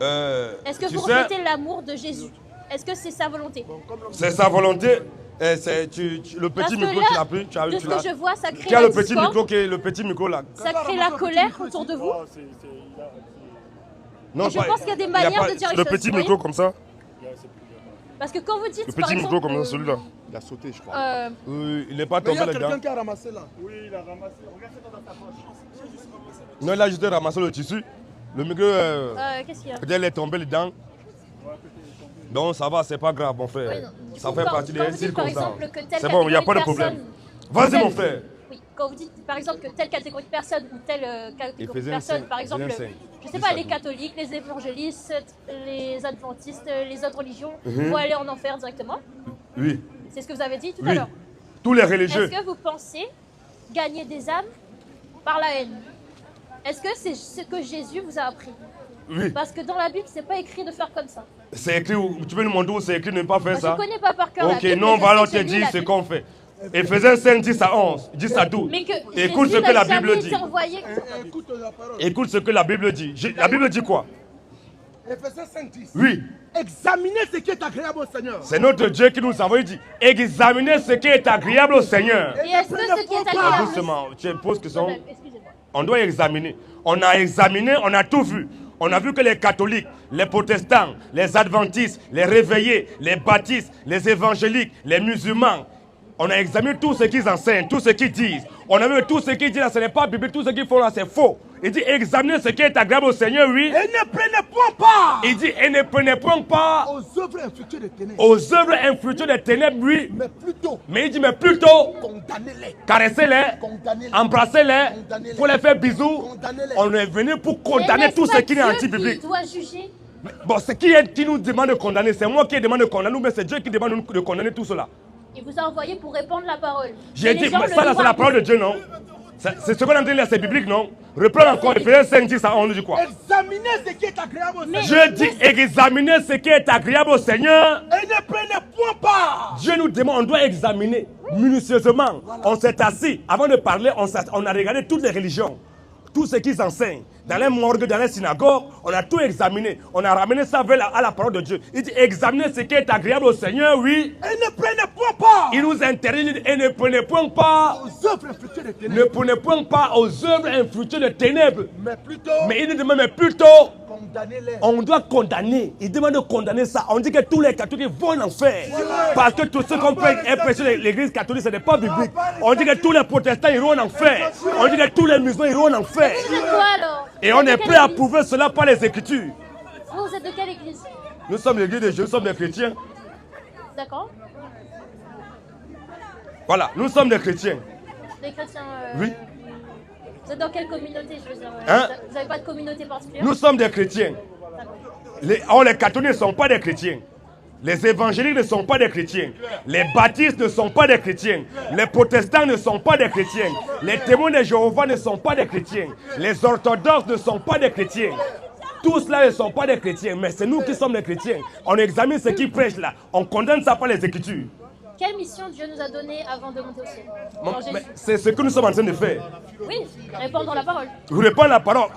Speaker 6: Est-ce que
Speaker 4: tu
Speaker 6: vous
Speaker 4: sais,
Speaker 6: reflétez l'amour de Jésus? Est-ce que c'est sa volonté?
Speaker 4: c'est sa volonté. Et le
Speaker 6: Parce
Speaker 4: petit
Speaker 6: que
Speaker 4: micro,
Speaker 6: là,
Speaker 4: tu l'as pris. Tu as,
Speaker 6: de
Speaker 4: tu
Speaker 6: ce
Speaker 4: l'as.
Speaker 6: que je vois, ça crée
Speaker 4: Qui a
Speaker 6: la
Speaker 4: le petit
Speaker 6: discorde,
Speaker 4: micro, le petit micro là?
Speaker 6: ça crée la colère autour de vous.
Speaker 4: Non,
Speaker 6: Et je pense qu'il y a des manières de dire les
Speaker 4: le
Speaker 6: choses,
Speaker 4: petit
Speaker 6: vous
Speaker 4: micro
Speaker 6: voyez?
Speaker 4: comme ça.
Speaker 6: Parce que quand vous dites,
Speaker 4: Le
Speaker 6: par
Speaker 4: petit micro
Speaker 6: exemple,
Speaker 4: comme ça, celui-là.
Speaker 2: Il a sauté, je crois.
Speaker 4: Oui, il n'est pas
Speaker 3: Mais il y
Speaker 4: tombé
Speaker 3: a
Speaker 4: là-dedans.
Speaker 3: quelqu'un qui a ramassé là.
Speaker 4: Non, il a juste ramassé le tissu. Le micro,
Speaker 6: qu'est-ce qu'il y a?
Speaker 4: peut-être il est tombé dedans. Donc ça va, c'est pas grave, mon frère.
Speaker 6: Oui, non. Du
Speaker 4: Ça
Speaker 6: coup,
Speaker 4: fait
Speaker 6: quand-
Speaker 4: partie
Speaker 6: quand
Speaker 4: des
Speaker 6: vous dites, par
Speaker 4: circonstances.
Speaker 6: exemple, que telle
Speaker 4: C'est bon, il n'y a pas de
Speaker 6: catégorie de
Speaker 4: problème.
Speaker 6: personnes-
Speaker 4: Vas-y, mon frère.
Speaker 6: Oui, quand vous dites par exemple que telle catégorie de personnes ou telle catégorie de
Speaker 4: faisait un
Speaker 6: personnes,
Speaker 4: signe,
Speaker 6: par
Speaker 4: il faisait
Speaker 6: exemple,
Speaker 4: un signe.
Speaker 6: je sais
Speaker 4: Dis
Speaker 6: pas,
Speaker 4: ça
Speaker 6: les
Speaker 4: tout.
Speaker 6: catholiques, les évangélistes, les adventistes, les autres religions
Speaker 4: Mhm.
Speaker 6: vont aller en enfer directement.
Speaker 4: Oui,
Speaker 6: C'est ce que vous avez dit tout à
Speaker 4: oui.
Speaker 6: l'heure.
Speaker 4: Tous les religieux.
Speaker 6: Est-ce que vous pensez gagner des âmes par la haine? Est-ce que c'est ce que Jésus vous a appris?
Speaker 4: Oui.
Speaker 6: Parce que dans la Bible, c'est pas écrit de faire comme ça.
Speaker 4: C'est écrit, tu peux nous montrer où c'est écrit de ne pas faire
Speaker 6: Moi,
Speaker 4: ça?
Speaker 6: je connais pas par cœur la
Speaker 4: Ok,
Speaker 6: Bible,
Speaker 4: non, on
Speaker 6: mais
Speaker 4: va
Speaker 6: je
Speaker 4: alors
Speaker 6: sais
Speaker 4: te
Speaker 6: que je lis
Speaker 4: dire
Speaker 6: la
Speaker 4: ce
Speaker 6: Bible.
Speaker 4: qu'on fait. Éphésiens 5, 10 à 11. 10 à 12.
Speaker 6: Mais que
Speaker 4: Écoute ce
Speaker 6: Jésus
Speaker 4: que la
Speaker 6: n'a
Speaker 4: Bible
Speaker 6: jamais
Speaker 4: dit.
Speaker 6: été envoyé.
Speaker 3: Écoute la parole.
Speaker 4: Écoute ce que la Bible dit. La Bible dit quoi?
Speaker 3: Éphésiens 5:10.
Speaker 4: Oui.
Speaker 3: Examinez ce qui est agréable au Seigneur.
Speaker 4: C'est notre Dieu qui nous envoie. Il dit examinez ce qui est agréable au Seigneur.
Speaker 6: Et est-ce que ce qui est
Speaker 4: Ah,
Speaker 6: agréable...
Speaker 4: doucement, tu poses question.
Speaker 6: Excusez-moi.
Speaker 4: On doit examiner. On a examiné, on a tout vu. On a vu que les catholiques, les protestants, les adventistes, les réveillés, les baptistes, les évangéliques, les musulmans, on a examiné tout ce qu'ils enseignent, tout ce qu'ils disent. On a vu tout ce qu'ils disent là, ce n'est pas biblique, tout ce qu'ils font là, c'est faux. Il dit examinez ce qui est agréable au Seigneur, oui.
Speaker 3: Et ne prenez point part
Speaker 4: Il dit et ne prenez point part
Speaker 3: aux œuvres infructueuses des ténèbres,
Speaker 4: aux œuvres infructueuses des ténèbres, oui.
Speaker 3: mais plutôt
Speaker 4: Mais il dit mais plutôt
Speaker 3: condamnez-les.
Speaker 4: caressez-les,
Speaker 3: Condamnez-les.
Speaker 4: embrassez-les, faut les faire bisous.
Speaker 3: Condamnez-les.
Speaker 4: On est venu pour condamner tout ce qui est anti-biblique.
Speaker 6: Qui doit juger.
Speaker 4: Bon, c'est qui nous demande de condamner? C'est moi qui demande de condamner, mais c'est Dieu qui demande de condamner tout cela.
Speaker 6: Il vous a envoyé pour répandre la parole.
Speaker 4: J'ai
Speaker 6: Et les
Speaker 4: dit,
Speaker 6: gens
Speaker 4: mais
Speaker 6: le
Speaker 4: ça là, c'est la
Speaker 6: doivent.
Speaker 4: parole de Dieu, non? C'est ce qu'on entend là, c'est biblique, non? Reprends encore Ephésiens 5, 10 à 11, je crois.
Speaker 3: Examinez ce qui est agréable au Seigneur.
Speaker 4: Je dis examiner ce qui est agréable au Seigneur.
Speaker 3: Et ne prenez point part.
Speaker 4: Dieu nous demande, on doit examiner minutieusement. On s'est assis, avant de parler, on a regardé toutes les religions, tout ce qu'ils enseignent. Dans les morgues, dans les synagogues, on a tout examiné. On a ramené ça à la parole de Dieu. Il dit examinez ce qui est agréable au Seigneur, oui.
Speaker 3: Et ne prenez point part.
Speaker 4: Il nous interdit et ne prenez point part.
Speaker 3: Aux œuvres infructueuses de ténèbres.
Speaker 4: Ne prenez point part aux œuvres infructueuses de ténèbres. Mais il nous demande plutôt.
Speaker 3: Condamnez-les.
Speaker 4: On doit condamner. Il demande de condamner ça. On dit que tous les catholiques vont en enfer. Parce que tous ceux qui ont prêché l'église catholique, ce n'est pas biblique. On dit que tous les protestants iront en enfer. On dit que tous les musulmans iront en enfer.
Speaker 6: Vous êtes quoi alors?
Speaker 4: Et on est prêt à prouver cela par les Écritures.
Speaker 6: Vous êtes de quelle église?
Speaker 4: Nous sommes l'église de Dieu, nous sommes des chrétiens.
Speaker 6: D'accord.
Speaker 4: Voilà, nous sommes des chrétiens.
Speaker 6: Des chrétiens.
Speaker 4: Oui.
Speaker 6: Vous êtes dans quelle communauté, je veux dire?
Speaker 4: Hein?
Speaker 6: Vous n'avez pas de communauté particulière?
Speaker 4: Nous sommes des chrétiens. Les catholiques ne sont pas des chrétiens. Les évangéliques ne sont pas des chrétiens. Les baptistes ne sont pas des chrétiens. Les protestants ne sont pas des chrétiens. Les témoins de Jéhovah ne sont pas des chrétiens. Les orthodoxes ne sont pas des chrétiens. Tous cela ne sont pas des chrétiens, mais c'est nous qui sommes des chrétiens. On examine ce qu'ils prêchent là. On condamne ça par les Écritures.
Speaker 6: Quelle mission Dieu nous a donnée avant de monter au ciel?
Speaker 4: C'est ce que nous sommes en train de faire.
Speaker 6: Oui, répondre la parole.
Speaker 4: Vous répondez la parole.